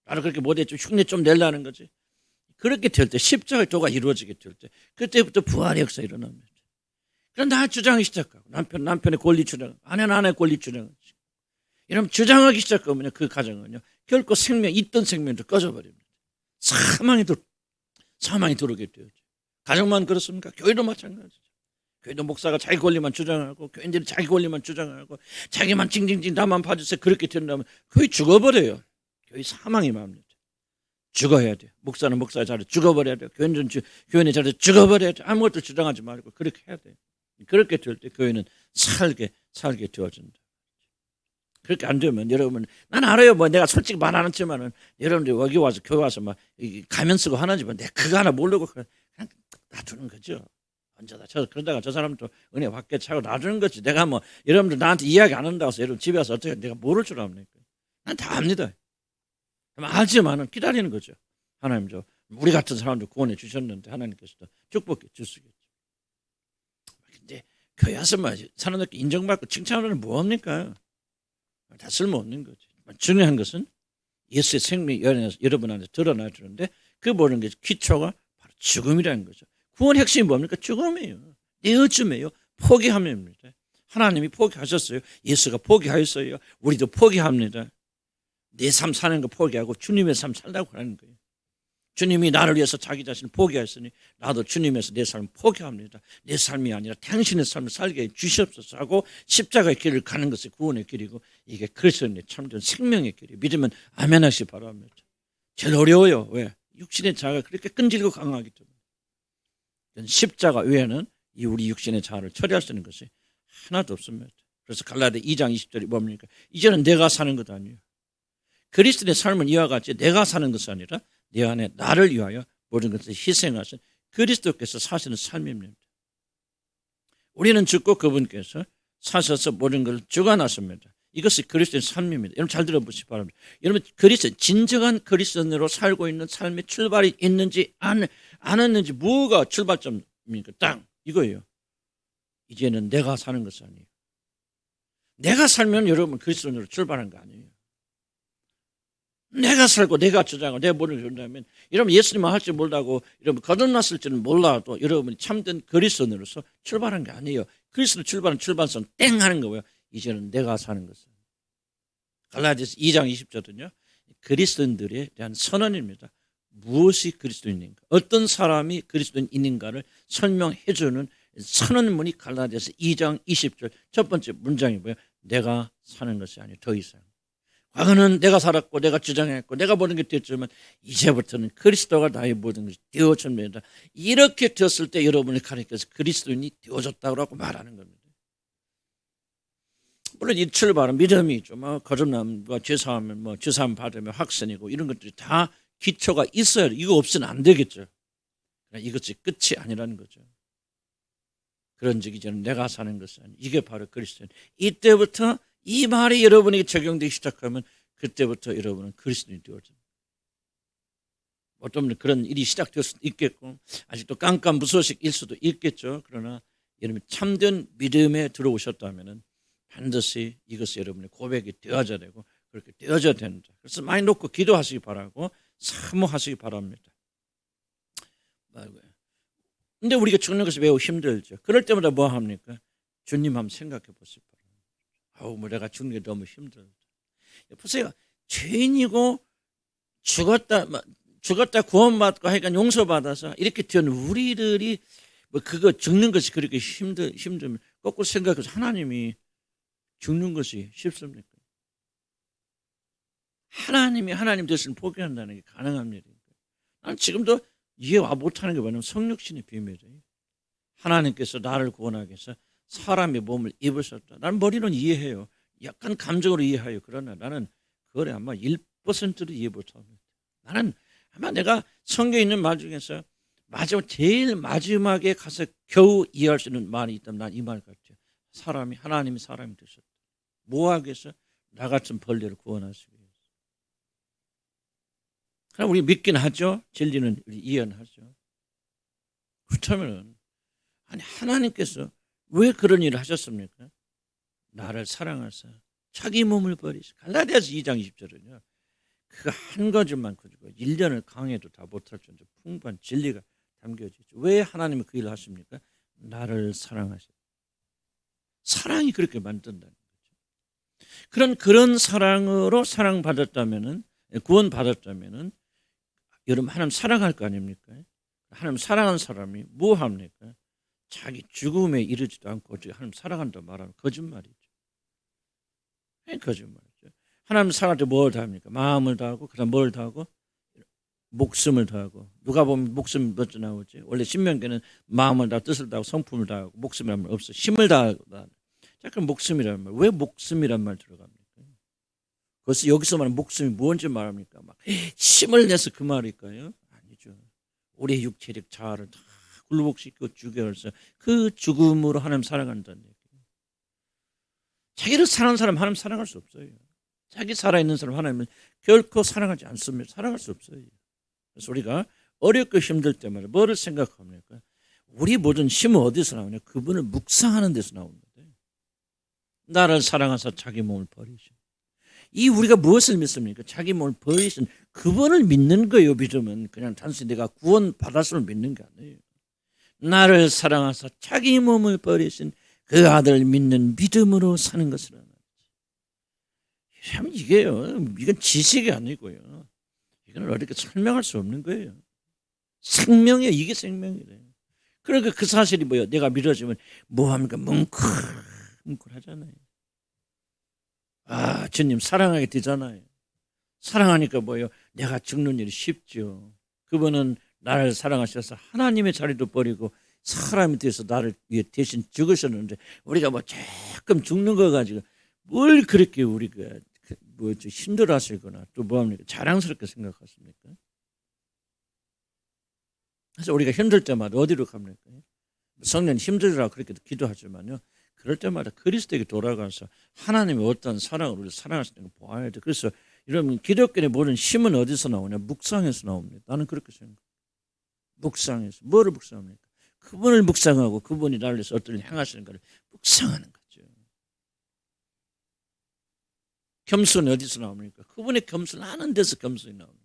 나를 그렇게 못했죠. 흉내 좀 내려는 거지. 그렇게 될 때 십자가의 도가 이루어지게 될 때 그때부터 부활의 역사 일어납니다. 그럼 나 주장하기 시작하고 남편의 권리 주장, 아내는 아내의 권리 주장. 이러면 주장하기 시작하면 그 가정은요 결코 있던 생명도 꺼져버립니다. 사망이 들어오게 되죠. 가정만 그렇습니까? 교회도 마찬가지죠. 교회도 목사가 자기 권리만 주장하고 교인들이 자기 권리만 주장하고 자기만 징징징 나만 봐주세요. 그렇게 된다면 교회 죽어버려요. 교회 사망이 맙니다. 죽어야 돼요. 목사는 목사의 자리에 죽어버려야 돼요. 교인의 자리에 죽어버려야 돼요. 아무것도 주장하지 말고 그렇게 해야 돼요. 그렇게 될 때 교회는 살게 되어진다. 그렇게 안 되면 여러분 난 알아요. 뭐 내가 솔직히 말 안 했지만은 여러분들이 여기 와서 교회 와서 막 가면 쓰고 하나지만 내가 그거 하나 모르고 그냥 놔두는 거죠. 언제다 그러다가 저 사람도 은혜 받게 차고 놔두는 거지. 내가 뭐 여러분들 나한테 이야기 안 한다고 해서 여러분 집에 와서 어떻게 내가 모를 줄 압니까? 난 다 압니다. 알지만은 기다리는 거죠. 하나님 우리 같은 사람도 구원해 주셨는데 하나님께서도 축복해 주시겠죠. 근데 교회 와서 사람들께 인정받고 칭찬하는 뭐합니까? 다 쓸모없는 거지. 중요한 것은 예수의 생명이 여러분한테 드러나 주는데 그 모든 게 기초가 바로 죽음이라는 거죠. 구원의 핵심이 뭡니까? 죽음이에요. 내어줌이에요. 포기함입니다. 하나님이 포기하셨어요. 예수가 포기하였어요. 우리도 포기합니다. 내 삶 사는 거 포기하고 주님의 삶 살라고 하는 거예요. 주님이 나를 위해서 자기 자신을 포기하였으니 나도 주님에서 내 삶을 포기합니다. 내 삶이 아니라 당신의 삶을 살게 해 주시옵소서 하고 십자가의 길을 가는 것이 구원의 길이고 이게 그리스도인의 참된 생명의 길이에요. 믿으면 아멘 하시기 바랍니다. 제일 어려워요. 왜? 육신의 자아가 그렇게 끈질기고 강하기 때문에. 십자가 외에는 이 우리 육신의 자아를 처리할 수 있는 것이 하나도 없습니다. 그래서 갈라디아 2장 20절이 뭡니까? 이제는 내가 사는 것 아니에요. 그리스도의 삶은 이와 같이 내가 사는 것이 아니라 내 안에 나를 위하여 모든 것을 희생하신 그리스도께서 사시는 삶입니다. 우리는 죽고 그분께서 사셔서 모든 것을 주관하십니다. 이것이 그리스도의 삶입니다. 여러분 잘 들어보시기 바랍니다. 여러분 진정한 그리스도인으로 살고 있는 삶의 출발이 있는지 안 했는지 뭐가 출발점입니까? 딱 이거예요. 이제는 내가 사는 것이 아니에요. 내가 살면 여러분 그리스도인으로 출발한 거 아니에요. 내가 살고 내가 주장하고 내 모든 걸 준다면 여러분 예수님만 할지 몰라고 여러분 거듭났을지는 몰라도 여러분이 참된 그리스도인으로서 출발한 게 아니에요. 그리스도 출발은 출발선 땡 하는 거고요. 이제는 내가 사는 것은 갈라디아서 2장 20절은요. 그리스도인들에 대한 선언입니다. 무엇이 그리스도인인가? 어떤 사람이 그리스도인인가를 설명해 주는 선언문이 갈라디아서 2장 20절 첫 번째 문장이 뭐예요? 내가 사는 것이 아니에요. 더 이상. 과거는 내가 살았고 내가 주장했고 내가 모든 게 되었지만 이제부터는 그리스도가 나의 모든 것이 되어집니다. 이렇게 되었을 때 여러분의 하나님께서 그리스도인이 되어졌다고 하고 말하는 겁니다. 물론 이 출발은 믿음이죠. 거듭남과 죄사함을 죄사함 받으며 확신이고 이런 것들이 다 기초가 있어야 돼. 이거 없으면 안 되겠죠. 이것이 끝이 아니라는 거죠. 그런즉 이제는 내가 사는 것은 아니에요. 이게 바로 그리스도인. 이때부터 이 말이 여러분에게 적용되기 시작하면 그때부터 여러분은 그리스도인이 되어집니다. 어떤 분은 그런 일이 시작될 수도 있겠고 아직도 깜깜무소식일 수도 있겠죠. 그러나 여러분이 참된 믿음에 들어오셨다면 반드시 이것이 여러분의 고백이 되어져야 되고 그렇게 되어져야 된다. 그래서 많이 놓고 기도하시기 바라고 사모하시기 바랍니다. 근데 우리가 죽는 것이 매우 힘들죠. 그럴 때마다 뭐 합니까? 주님 한번 생각해 보시기 바랍니다. 내가 죽는 게 너무 힘들다. 보세요. 죄인이고 죽었다 구원받고 하니까 용서받아서 이렇게 된 우리들이 그거 죽는 것이 그렇게 힘들면 거꾸로 생각해서 하나님이 죽는 것이 쉽습니까? 하나님이 하나님 대신 포기한다는 게 가능한 일입니까? 난 지금도 이해 못하는 게 뭐냐면 성육신의 비밀이에요. 하나님께서 나를 구원하기 위해서 사람의 몸을 입으셨다. 나는 머리는 이해해요. 약간 감정으로 이해해요. 그러나 나는 그걸 아마 1%도 이해 못합니다. 나는 아마 내가 성경에 있는 말 중에서 마지막 제일 마지막에 가서 겨우 이해할 수 있는 말이 있다면 난 이 말 같아요. 하나님이 사람이 되셨다. 뭐 하기 위해서? 나 같은 벌레를 구원하시기 위해서. 그럼 우리 믿긴 하죠. 진리는 이해는 하죠. 그렇다면 아니 하나님께서 왜 그런 일을 하셨습니까? 나를 사랑하사 자기 몸을 버리시. 갈라디아서 2장 20절은요. 그 한 가지만 가지고 1년을 강해도 다 못할 정도 풍부한 진리가 담겨지죠. 왜 하나님이 그 일을 하십니까? 나를 사랑하셔. 사랑이 그렇게 만든다는 거죠. 그런 사랑으로 사랑받았다면은, 구원받았다면은 여러분 하나님 사랑할 거 아닙니까? 하나님 사랑하는 사람이 뭐 합니까? 자기 죽음에 이르지도 않고 하나님 사랑한다 말하면 거짓말이죠. 거짓말이죠. 하나님 사랑할 때 뭘 다합니까? 마음을 다하고 그다음 뭘 다하고 목숨을 다하고. 누가 보면 목숨 몇 줄 나오지? 원래 신명기는 마음을 다하고 뜻을 다하고 성품을 다하고 목숨이란 말 없어. 힘을 다하고. 자, 그럼 목숨이란 말. 왜 목숨이란 말 들어갑니까? 그래서 여기서 말하는 목숨이 뭔지 말합니까? 막 힘을 내서 그 말일까요? 아니죠. 우리의 육체적 자아를 다 굴복시키고 죽여서 그 죽음으로 하나님 사랑한다는 얘기예요. 자기를 사랑하는 사람 하나님 사랑할 수 없어요. 자기 살아있는 사람 하나님은 결코 사랑하지 않습니다. 사랑할 수 없어요. 그래서 우리가 어렵고 힘들 때마다 뭐를 생각합니까? 우리 모든 힘은 어디서 나오냐? 그분을 묵상하는 데서 나옵니다. 나를 사랑하사 자기 몸을 버리신. 이 우리가 무엇을 믿습니까? 자기 몸을 버리신 그분을 믿는 거예요. 믿으면 그냥 단순히 내가 구원 받았음을 믿는 게 아니에요. 나를 사랑하사 자기 몸을 버리신 그 아들을 믿는 믿음으로 사는 것을. 참 이게요. 이건 지식이 아니고요. 이건 어렵게 설명할 수 없는 거예요. 생명이에요. 이게 생명이래요. 그러니까 그 사실이 뭐예요? 내가 믿어지면 뭐합니까? 뭉클하잖아요. 아, 주님 사랑하게 되잖아요. 사랑하니까 뭐예요? 내가 죽는 일이 쉽죠. 그분은 나를 사랑하셔서 하나님의 자리도 버리고 사람이 돼서 나를 위해 대신 죽으셨는데 우리가 뭐 조금 죽는 거 가지고 뭘 그렇게 우리가 힘들어 하시거나 또 뭐합니까? 자랑스럽게 생각하십니까? 그래서 우리가 힘들 때마다 어디로 갑니까? 성령 힘들으라 그렇게 기도하지만요. 그럴 때마다 그리스도에게 돌아가서 하나님의 어떤 사랑을 우리 사랑하시는 걸 보아야 돼. 그래서 여러분 기독교의 모든 힘은 어디서 나오냐? 묵상에서 나옵니다. 나는 그렇게 생각해요. 묵상에서. 뭐를 묵상합니까? 그분을 묵상하고 그분이 나를 위해서 어떤 일을 행하시는 걸 묵상하는 거죠. 겸손이 어디서 나옵니까? 그분의 겸손을 하는 데서 겸손이 나오는 거죠.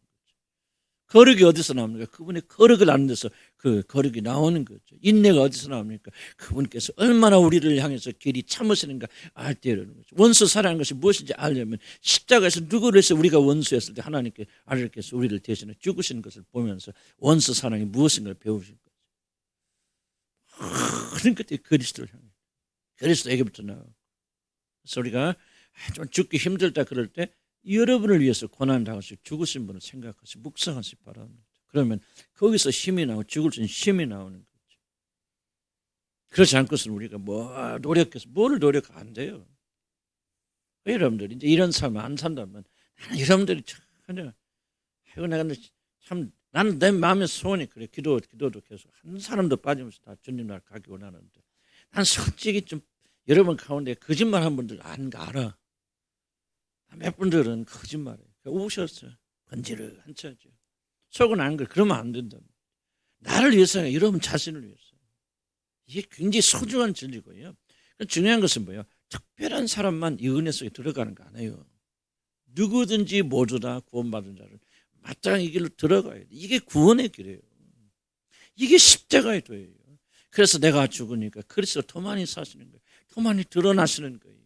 거룩이 어디서 나옵니까? 그분의 거룩을 하는 데서 그 거룩이 나오는 거죠. 인내가 어디서 나옵니까? 그분께서 얼마나 우리를 향해서 길이 참으시는가 알 때 이러는 거죠. 원수 사랑하는 것이 무엇인지 알려면 십자가에서 누구를 해서 우리가 원수였을 때 하나님께 아들께서 우리를 대신해 죽으신 것을 보면서 원수 사랑이 무엇인가를 배우신 거죠. 그러니까 그리스도를 향해 그리스도에게부터 나오고. 그래서 우리가 좀 죽기 힘들다 그럴 때 여러분을 위해서 고난 당하시고 죽으신 분을 생각하시고 묵상하시기 바랍니다. 그러면 거기서 힘이 나오고 죽을 수 있는 힘이 나오는 거죠. 그렇지 않고서는 우리가 뭐 노력해서 뭐를 노력 안 돼요. 여러분들 이제 이런 삶을 안 산다면 나는 여러분들이 전혀 아이고 내가 참 나는 내 마음의 소원이 그래. 기도도 계속 한 사람도 빠짐없이 다 주님 나라 가기 원하는데 난 솔직히 좀 여러분 가운데 거짓말한 분들 알아. 몇 분들은 거짓말해요. 우셨어요. 건지를 한차죠. 속은 안 그래. 그러면 안 된다. 나를 위해서 여러분 자신을 위해서. 이게 굉장히 소중한 진리고요. 중요한 것은 뭐예요? 특별한 사람만 이 은혜 속에 들어가는 거 아니에요. 누구든지 모두 다 구원받은 자를 마땅히 이 길로 들어가야 돼. 이게 구원의 길이에요. 이게 십자가의 도예요. 그래서 내가 죽으니까 그리스도 더 많이 사시는 거예요. 더 많이 드러나시는 거예요.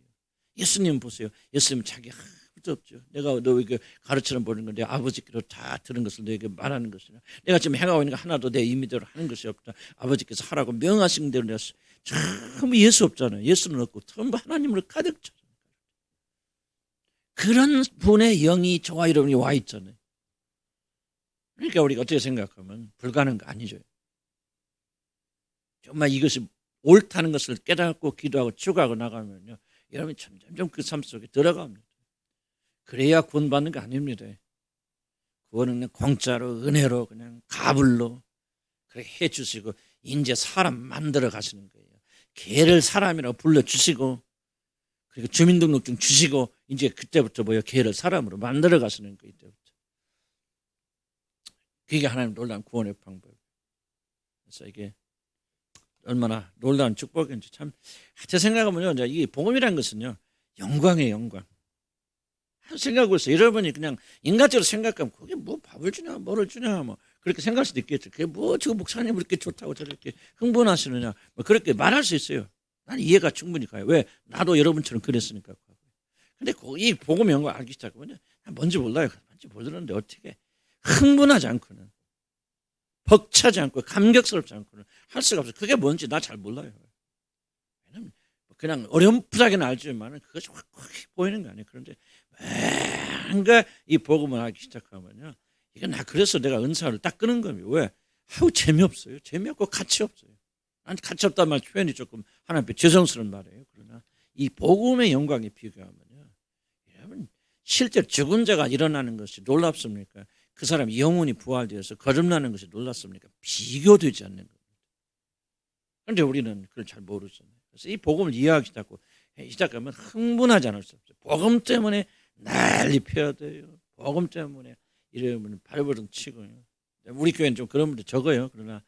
예수님 보세요. 예수님 자기 아무것도 없죠. 내가 너에게 가르쳐는 보는 건데 아버지께로 다 들은 것을 너에게 말하는 것이나 내가 지금 행하고 있는 거 하나도 내 임의대로 하는 것이 없다. 아버지께서 하라고 명하신 대로 내가 전부 예수 없잖아요. 예수는 없고 전부 하나님으로 가득 차. 그런 분의 영이 저와 여러분이 와 있잖아요. 그러니까 우리가 어떻게 생각하면 불가능한 거 아니죠. 정말 이것이 옳다는 것을 깨닫고 기도하고 추구하고 나가면요. 여러분이 점점 그 삶 속에 들어갑니다. 그래야 구원받는 거 아닙니다. 구원은 그냥 공짜로 은혜로 그냥 가불로 그렇게 해주시고 이제 사람 만들어 가시는 거예요. 개를 사람이라고 불러주시고 그리고 주민등록증 주시고 이제 그때부터 개를 사람으로 만들어 가시는 거예요. 이때부터. 그게 하나님 놀라운 구원의 방법. 그래서 이게 얼마나 놀라운 축복인지 참. 제 생각하면요, 이 복음이라는 것은요, 영광이에요, 영광. 생각하고 있어요. 여러분이 그냥 인간적으로 생각하면 그게 뭐 밥을 주냐, 뭐를 주냐, 뭐 그렇게 생각할 수도 있겠죠. 그게 뭐 지금 목사님 그렇게 좋다고 저렇게 흥분하시느냐, 뭐 그렇게 말할 수 있어요. 난 이해가 충분히 가요. 왜? 나도 여러분처럼 그랬으니까. 근데 이 복음의 영광 알기 시작하면 뭔지 몰라요. 뭔지 모르는데 어떻게 흥분하지 않고는, 벅차지 않고, 감격스럽지 않고는 할 수가 없어요. 그게 뭔지 나 잘 몰라요. 왜냐면 그냥 어렴풋하게는 알지만 그것이 확 보이는 거 아니에요. 그런데 뭔가 이 복음을 하기 시작하면요, 이건 그래서 내가 은사를 딱 끄는 겁니다. 왜? 재미없어요. 재미없고 가치 없어요. 아니, 가치 없다는 말 표현이 조금 하나님 앞에 죄송스러운 말이에요. 그러나 이 복음의 영광에 비교하면요, 여러분 실제 죽은 자가 일어나는 것이 놀랍습니까? 그 사람이 영혼이 부활되어서 거듭나는 것이 놀랍습니까? 비교되지 않는 겁니다. 그런데 우리는 그걸 잘 모르잖아요. 그래서 이 복음을 이해하기 시작하면 흥분하지 않을 수 없어요. 복음 때문에 난리 펴야 돼요. 복음 때문에 이러면 발버둥 치고요. 우리 교회는 좀 그런 분들 적어요. 그러나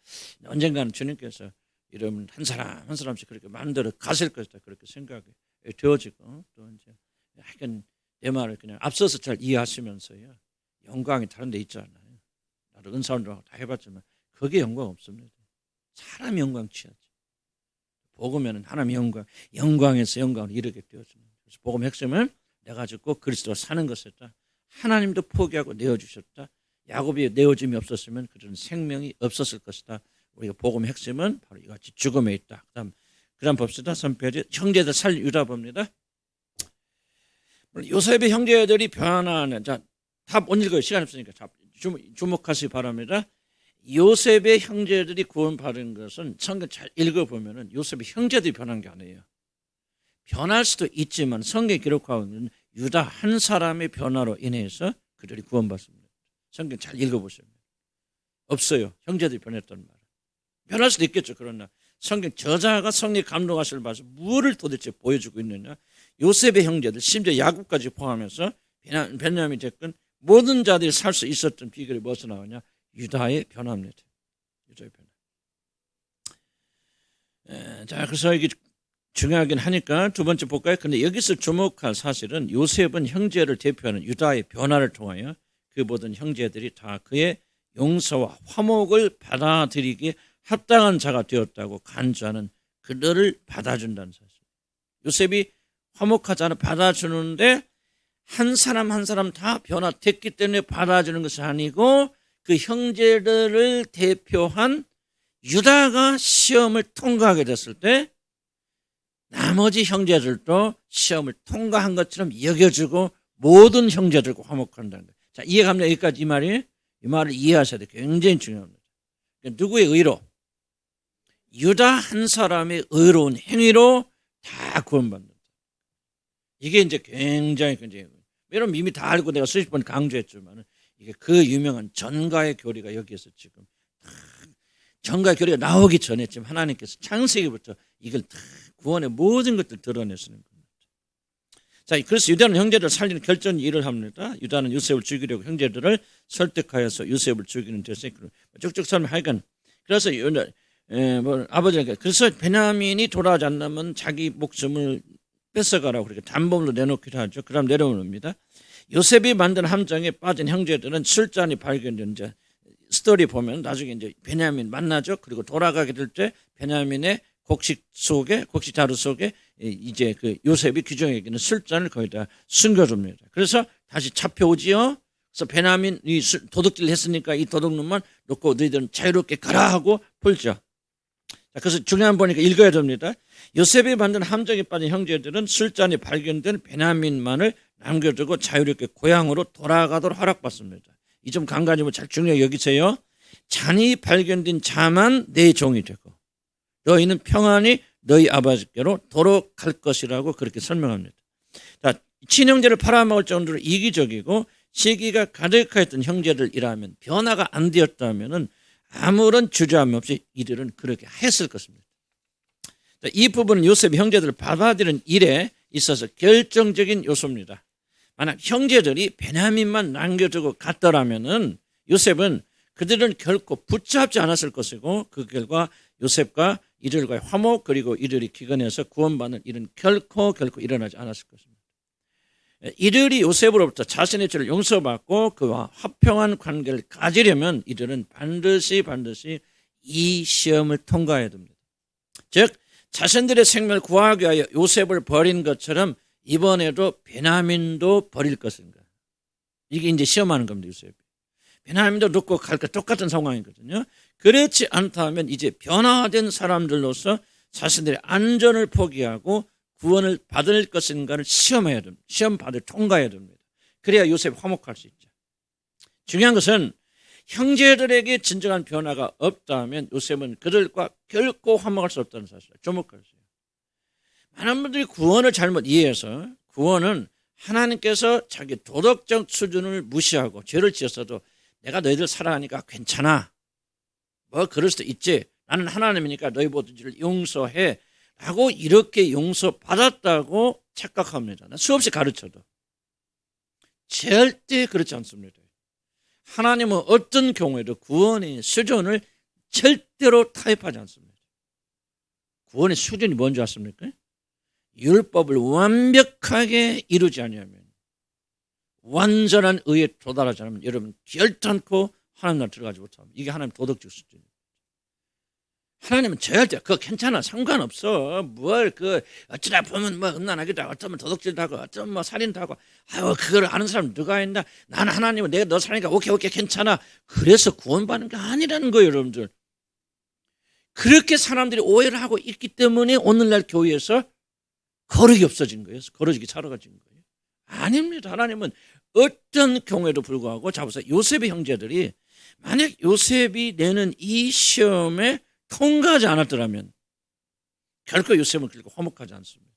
언젠가는 주님께서 이러면 한 사람 한 사람씩 그렇게 만들어 가실 것이다, 그렇게 생각이 되어지고, 또 이제 하여간 내 말을 그냥 앞서서 잘 이해하시면서요, 영광이 다른 데 있잖아요. 나도 은사운동하고 다 해봤지만 거기에 영광 없습니다. 사람 영광 취하지. 복음에는 하나님의 영광에서 영광을 이르게 되어집니다. 그래서 복음의 핵심은 내가 꼭 그리스도로 사는 것이었다. 하나님도 포기하고 내어주셨다. 야곱이 내어짐이 없었으면 그들은 생명이 없었을 것이다. 우리가 복음의 핵심은 바로 이같이 죽음에 있다. 그다음 봅시다. 3페이지. 형제들 살리라 봅니다. 요셉의 형제들이 변화하는, 자, 다 못 읽어요. 시간이 없으니까. 주목하시기 바랍니다. 요셉의 형제들이 구원받은 것은 성경 잘 읽어보면 요셉의 형제들이 변한 게 아니에요. 변할 수도 있지만 성경에 기록하고 있는 유다 한 사람의 변화로 인해서 그들이 구원받습니다. 성경 잘 읽어보시면 없어요. 형제들이 변했다는 말은. 변할 수도 있겠죠. 그러나 성경 저자가 성령의 감동하심을 봐서 무엇을 도대체 보여주고 있느냐. 요셉의 형제들, 심지어 야곱까지 포함해서 베냐민이 됐건 모든 자들이 살 수 있었던 비결이 무엇으로 나오냐. 유다의 변화입니다. 유다의 변화. 자, 그래서 이게 중요하긴 하니까 두 번째 볼까요? 근데 여기서 주목할 사실은 요셉은 형제를 대표하는 유다의 변화를 통하여 그 모든 형제들이 다 그의 용서와 화목을 받아들이기에 합당한 자가 되었다고 간주하는 그들을 받아준다는 사실. 요셉이 화목하자는 받아주는데 한 사람 한 사람 다 변화됐기 때문에 받아주는 것이 아니고 그 형제들을 대표한 유다가 시험을 통과하게 됐을 때 나머지 형제들도 시험을 통과한 것처럼 여겨주고 모든 형제들과 화목한다는 거예요. 자, 이해갑니다. 여기까지 이 말을 이해하셔야 돼요. 굉장히 중요합니다. 누구의 의로? 유다 한 사람의 의로운 행위로 다 구원받는다. 이게 이제 굉장히 여러분 이미 다 알고 내가 수십 번 강조했지만 이게 그 유명한 전가의 교리가 여기에서 지금 전가의 교리가 나오기 전에 지금 하나님께서 창세기부터 이걸 다 구원의 모든 것들 드러내시는 겁니다. 자, 그래서 유다는 형제들을 살리는 결정 일을 합니다. 유다는 요셉을 죽이려고 형제들을 설득하여서 요셉을 죽이는 데서 쭉쭉 설명하여간 그래서 아버지가 그래서 베냐민이 돌아오지 않으면 자기 목숨을 뺏어가라고 그렇게 담보물로 내놓기도 하죠. 그다음 내려옵니다. 요셉이 만든 함정에 빠진 형제들은 술잔이 발견된 이제 스토리 보면 나중에 이제 베냐민 만나죠. 그리고 돌아가게 될 때 베냐민의 곡식 자루 속에 이제 그 요셉이 규정에 있는 술잔을 거기다 숨겨줍니다. 그래서 다시 잡혀오지요. 그래서 베냐민이 도둑질 했으니까 이 도둑놈만 놓고 너희들은 자유롭게 가라 하고 풀죠. 자, 그래서 중요한 보니까 읽어야 됩니다. 요셉이 만든 함정에 빠진 형제들은 술잔이 발견된 베냐민만을 남겨두고 자유롭게 고향으로 돌아가도록 허락받습니다. 이 점 간간히 잘 중요하게 여기세요. 잔이 발견된 자만 내 종이 되고 너희는 평안히 너희 아버지께로 돌아갈 것이라고 그렇게 설명합니다. 자, 친형제를 팔아먹을 정도로 이기적이고 시기가 가득하였던 형제들이라면 변화가 안 되었다면 아무런 주저함 없이 이들은 그렇게 했을 것입니다. 이 부분은 요셉의 형제들을 받아들이는 일에 있어서 결정적인 요소입니다. 만약 형제들이 베냐민만 남겨두고 갔더라면은 요셉은 그들은 결코 붙잡지 않았을 것이고 그 결과 요셉과 이들과의 화목 그리고 이들이 기근해서 구원받는 일은 결코 일어나지 않았을 것입니다. 이들이 요셉으로부터 자신의 죄를 용서받고 그와 화평한 관계를 가지려면 이들은 반드시 이 시험을 통과해야 됩니다. 즉 자신들의 생명을 구하기 위하여 요셉을 버린 것처럼 이번에도 베냐민도 버릴 것인가. 이게 이제 시험하는 겁니다. 요셉이. 베냐민도 놓고 갈 것 똑같은 상황이거든요. 그렇지 않다면 이제 변화된 사람들로서 자신들의 안전을 포기하고 구원을 받을 것인가를 시험해야 됩니다. 시험받을 통과해야 됩니다. 그래야 요셉이 화목할 수 있죠. 중요한 것은 형제들에게 진정한 변화가 없다면 요셉은 그들과 결코 화목할 수 없다는 사실을 주목하세요. 많은 분들이 구원을 잘못 이해해서 구원은 하나님께서 자기 도덕적 수준을 무시하고 죄를 지었어도 내가 너희들 사랑하니까 괜찮아. 뭐 그럴 수도 있지. 나는 하나님이니까 너희 모든 죄를 용서해. 라고 이렇게 용서받았다고 착각합니다. 수없이 가르쳐도. 절대 그렇지 않습니다. 하나님은 어떤 경우에도 구원의 수준을 절대로 타협하지 않습니다. 구원의 수준이 뭔지 아십니까? 율법을 완벽하게 이루지 않으면 완전한 의에 도달하지 않으면 여러분 결단코 하나님 나라 들어가지 못합니다. 이게 하나님 도덕적 수준입니다. 하나님은 절대 그거 괜찮아 상관없어 뭘 어쩌다 보면 뭐 음란하기도 하고 어쩌면 도덕질도 하고 어쩌면 뭐 살인도 하고 아유 그걸 아는 사람 누가 있나. 나는 하나님은 내가 너 사니까 오케이 괜찮아. 그래서 구원받는 게 아니라는 거예요. 여러분들 그렇게 사람들이 오해를 하고 있기 때문에 오늘날 교회에서 거룩이 없어진 거예요. 거룩이 사라진 거예요. 아닙니다. 하나님은 어떤 경우에도 불구하고 잡으세요. 요셉의 형제들이 만약 요셉이 내는 이 시험에 통과하지 않았더라면 결코 요셉은 그렇게 화목하지 않습니다.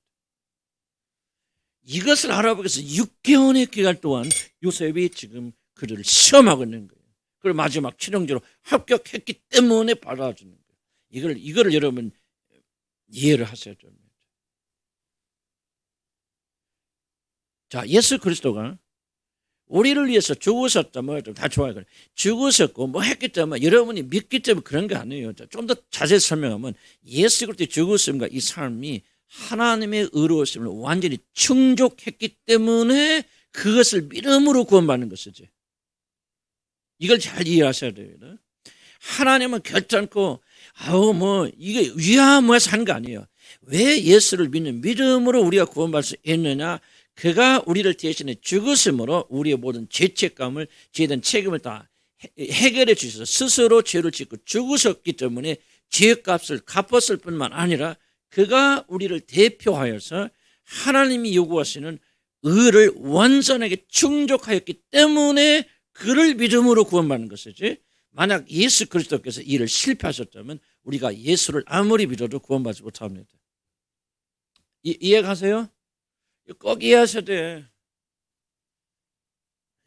이것을 알아보기 위해서 6개월의 기간 동안 요셉이 지금 그들을 시험하고 있는 거예요. 그리고 마지막 최종적으로 합격했기 때문에 받아주는 거예요. 이거를 여러분 이해를 하셔야 됩니다. 자, 예수 그리스도가 우리를 위해서 죽으셨다 뭐 다 좋아요. 죽으셨고 뭐 했기 때문에 여러분이 믿기 때문에 그런 게 아니에요. 좀 더 자세히 설명하면 예수 그리스도의 죽으심과 이 삶이 하나님의 의로우심을 완전히 충족했기 때문에 그것을 믿음으로 구원받는 것이지. 이걸 잘 이해하셔야 돼요. 하나님은 결단코 이게 위험해서 하는 거 아니에요. 왜 예수를 믿는 믿음으로 우리가 구원받을 수 있느냐. 그가 우리를 대신해 죽으심으로 우리의 모든 죄책감을 죄에 대한 책임을 다 해결해 주셔서 스스로 죄를 짓고 죽으셨기 때문에 죄값을 갚았을 뿐만 아니라 그가 우리를 대표하여서 하나님이 요구하시는 의를 완전하게 충족하였기 때문에 그를 믿음으로 구원받는 것이지. 만약 예수 그리스도께서 이를 실패하셨다면 우리가 예수를 아무리 믿어도 구원받지 못합니다. 이해가세요? 꼭 이해하셔야 돼.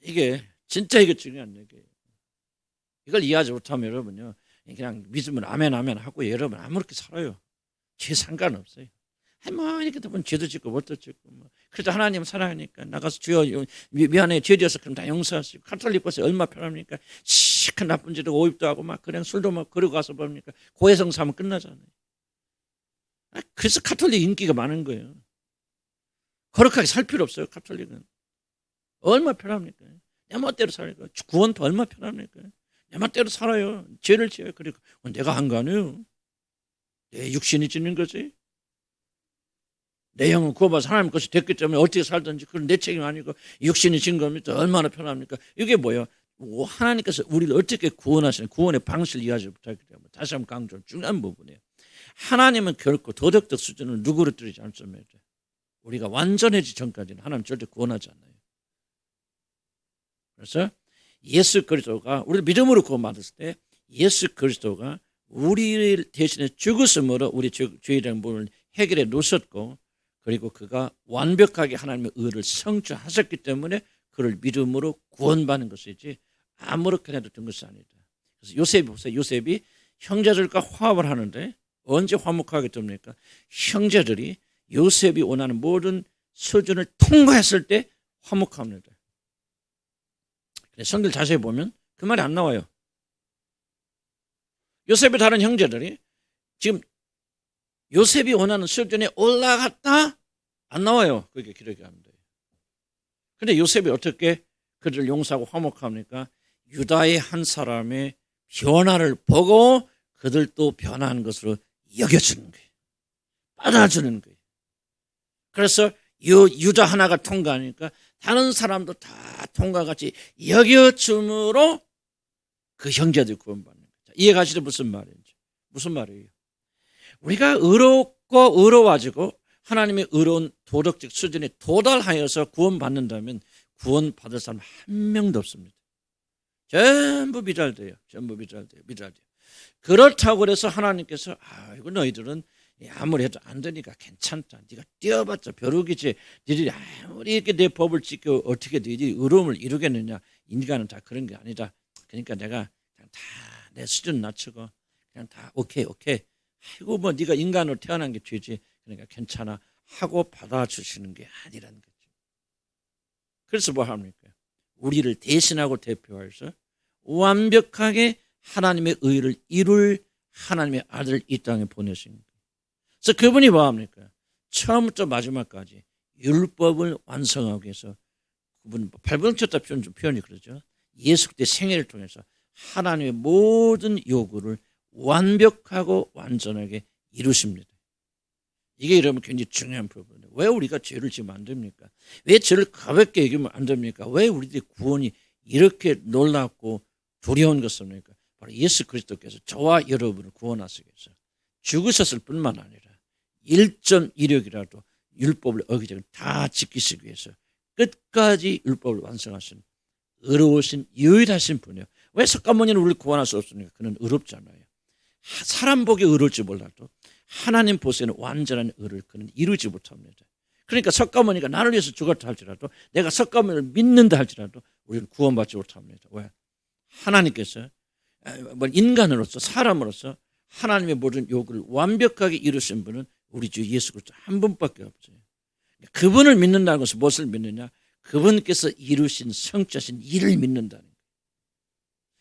이게 중요한 얘기예요. 이걸 이해하지 못하면 여러분요 그냥 믿으면 아멘 하고 여러분 아무렇게 살아요. 죄 상관없어요. 뭐 이렇게 보면 죄도 짓고 못도 짓고 뭐. 그래도 하나님 사랑하니까 나가서 주여 미안해 죄 지어서 그럼 다 용서하시고 카톨릭 버스 얼마 편합니까? 시큰 나쁜 짓도 오입도 하고 막 그냥 술도 막 그러고 가서 뭡니까? 고해성 사면 끝나잖아요. 그래서 카톨릭 인기가 많은 거예요. 거룩하게 살 필요 없어요. 카톨릭은 얼마 편합니까? 내 멋대로 살니까 구원도 얼마 편합니까? 내 멋대로 살아요. 죄를 지어요. 그리고 내가 한 거 아니에요. 내 육신이 짓는 거지. 내 영은 구원받아서 하나님 것이 됐기 때문에 어떻게 살든지 그건 내 책임 아니고 육신이 진 겁니다. 얼마나 편합니까? 이게 뭐예요? 하나님께서 우리를 어떻게 구원하시는 구원의 방식을 이해하지 못하기 때문에 다시 한번 강조 중요한 부분이에요. 하나님은 결코 도덕적 수준을 누구로뜨리지 않습니다. 우리가 완전해지기 전까지는 하나님 절대 구원하지 않아요. 그래서 예수 그리스도가 우리를 믿음으로 구원받았을 때 예수 그리스도가 우리를 대신해 죽으심으로 우리 죄에 대한 부분을 해결해 놓으셨고 그리고 그가 완벽하게 하나님의 의를 성취하셨기 때문에 그를 믿음으로 구원받는 것이지 아무렇게나 해도 된 것이 아니다. 그래서 요셉이 보세요. 요셉이 형제들과 화합을 하는데 언제 화목하게 됩니까? 형제들이 요셉이 원하는 모든 수준을 통과했을 때 화목합니다. 성경 자세히 보면 그 말이 안 나와요. 요셉의 다른 형제들이 지금 요셉이 원하는 수준에 올라갔다? 안 나와요. 그렇게 기록이 합니다. 그런데 요셉이 어떻게 그들을 용서하고 화목합니까? 유다의 한 사람의 변화를 보고 그들도 변화한 것으로 여겨주는 거예요. 받아주는 거예요. 그래서 유다 하나가 통과하니까 다른 사람도 다 통과같이 여겨줌으로 그 형제들이 구원받는 거죠. 이해가시죠? 무슨 말인지. 무슨 말이에요? 우리가 의롭고 의로워지고 하나님의 의로운 도덕적 수준에 도달하여서 구원받는다면 구원받을 사람 한 명도 없습니다. 전부 미달돼요. 전부 미달돼요. 그렇다고 그래서 하나님께서 이거 너희들은 아무리 해도 안 되니까 괜찮다. 네가 뛰어봤자 벼룩이지. 너희들이 아무리 이렇게 내 법을 지켜 어떻게 너희들이 의로움을 이루겠느냐. 인간은 다 그런 게 아니다. 그러니까 내가 그냥 다 내 수준 낮추고 그냥 다 오케이. 아이고 뭐 네가 인간으로 태어난 게 죄지. 그러니까 괜찮아 하고 받아주시는 게 아니라는 거죠. 그래서 뭐 합니까? 우리를 대신하고 대표해서 완벽하게 하나님의 의를 이룰 하나님의 아들을 이 땅에 보내신 거예요. 그래서 그분이 뭐 합니까? 처음부터 마지막까지 율법을 완성하기 위해서 그분 발버둥쳤다 표현이 그러죠. 예수 그리스도의 생애를 통해서 하나님의 모든 요구를 완벽하고 완전하게 이루십니다. 이게 여러분 굉장히 중요한 부분이에요. 왜 우리가 죄를 지으면 안 됩니까? 왜 죄를 가볍게 여기면 안 됩니까? 왜 우리들의 구원이 이렇게 놀랍고 두려운 것입니까? 바로 예수 그리스도께서 저와 여러분을 구원하시기 위해서 죽으셨을 뿐만 아니라 1.1력이라도 율법을 어기지 않고 다 지키시기 위해서 끝까지 율법을 완성하신 의로우신 유일하신 분이에요. 왜 석가모니는 우리를 구원할 수 없습니까? 그는 의롭잖아요. 사람 보기에 의로울지 몰라도 하나님 보시기에는 완전한 의를 그는 이루지 못합니다. 그러니까 석가모니가 나를 위해서 죽었다 할지라도 내가 석가모니를 믿는다 할지라도 우리는 구원받지 못합니다. 왜? 하나님께서 인간으로서 사람으로서 하나님의 모든 요구를 완벽하게 이루신 분은 우리 주 예수 그리스도 한 분밖에 없어요. 그분을 믿는다는 것은 무엇을 믿느냐? 그분께서 이루신 성취하신 일을 믿는다는 거예요.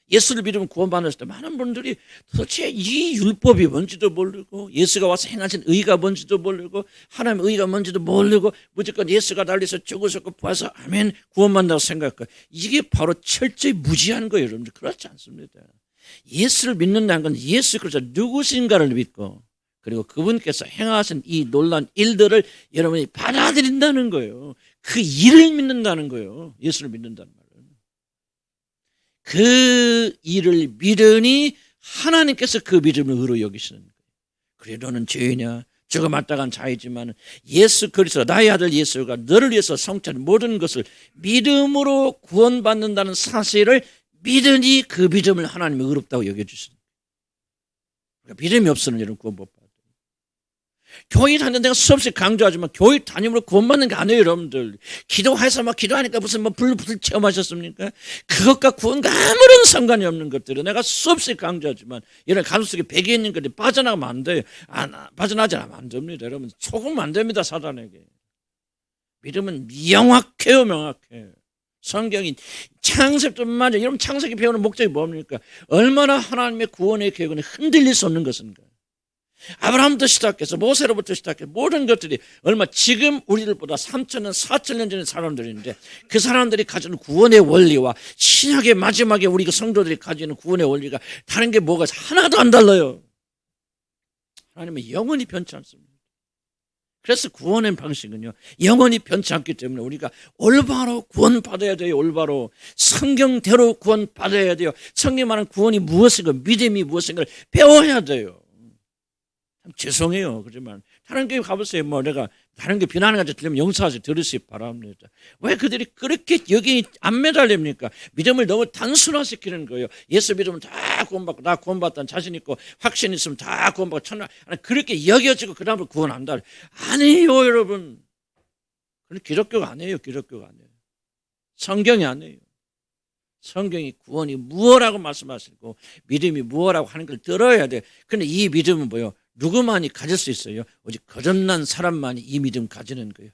예수를 믿으면 구원받았을 때 많은 분들이 도대체 이 율법이 뭔지도 모르고 예수가 와서 행하신 의가 뭔지도 모르고 하나님의 의가 뭔지도 모르고 무조건 예수가 달려서 죽으셨고 부활해서 아멘 구원받는다고 생각해요. 이게 바로 철저히 무지한 거예요. 여러분들 그렇지 않습니다. 예수를 믿는다는 건 예수 그리스도 누구신가를 믿고 그리고 그분께서 행하신 이 놀라운 일들을 여러분이 받아들인다는 거예요. 그 일을 믿는다는 거예요. 예수를 믿는다는 말은. 그 일을 믿으니 하나님께서 그 믿음을 의로 여기시는 거예요. 그래 너는 죄이냐? 죽어 마땅한 자이지만 예수 그리스도 나의 아들 예수가 너를 위해서 성취한 모든 것을 믿음으로 구원받는다는 사실을 믿으니 그 믿음을 하나님이 의롭다고 여겨주시는 거예요. 그러니까 믿음이 없으면 여러분 구원 못 받아요. 교회 다니는 데가 수없이 강조하지만 교회 다니므로 구원받는 게 아니에요. 여러분들 기도해서 막 기도하니까 무슨 불 체험하셨습니까? 그것과 구원과 아무런 상관이 없는 것들을 내가 수없이 강조하지만 이런 가슴속에 배겨 있는 것들이 빠져나가면 안 돼요. 빠져나가지 않으면 안 됩니다. 여러분 속으면 안 됩니다. 사단에게. 믿음은 명확해요. 명확해요. 성경이 창세뿐만 아니라 여러분 창세기 배우는 목적이 뭡니까? 얼마나 하나님의 구원의 계획은 흔들릴 수 없는 것인가. 아브라함부터 시작해서 모세로부터 시작해서 모든 것들이 얼마 지금 우리들보다 3,000년 4,000년 전의 사람들인데 그 사람들이 가지는 구원의 원리와 신약의 마지막에 우리 성도들이 가지는 구원의 원리가 다른 게 뭐가 하나도 안 달라요. 하나님은 영원히 변치 않습니다. 그래서 구원의 방식은요 영원히 변치 않기 때문에 우리가 올바로 구원받아야 돼요. 올바로 성경대로 구원받아야 돼요. 성경 말하는 구원이 무엇인가 믿음이 무엇인가를 배워야 돼요. 죄송해요. 그렇지만 다른 교회 가보세요. 뭐 내가 다른 교 비난을 가지고 들으면 용서하지 들으시기 바랍니다. 왜 그들이 그렇게 여기 안 매달립니까? 믿음을 너무 단순화시키는 거예요. 예수 믿으면 다 구원받고 나 구원받다는 자신 있고 확신 있으면 다 구원받고 천당 그렇게 여겨지고 그 다음에 구원한다. 아니에요 여러분. 그건 기독교가 아니에요. 기독교가 아니에요. 성경이 아니에요. 성경이 구원이 무엇라고 말씀하시고 믿음이 무엇라고 하는 걸 들어야 돼. 그런데 이 믿음은 뭐요? 누구만이 가질 수 있어요? 오직 거듭난 사람만이 이 믿음 가지는 거예요.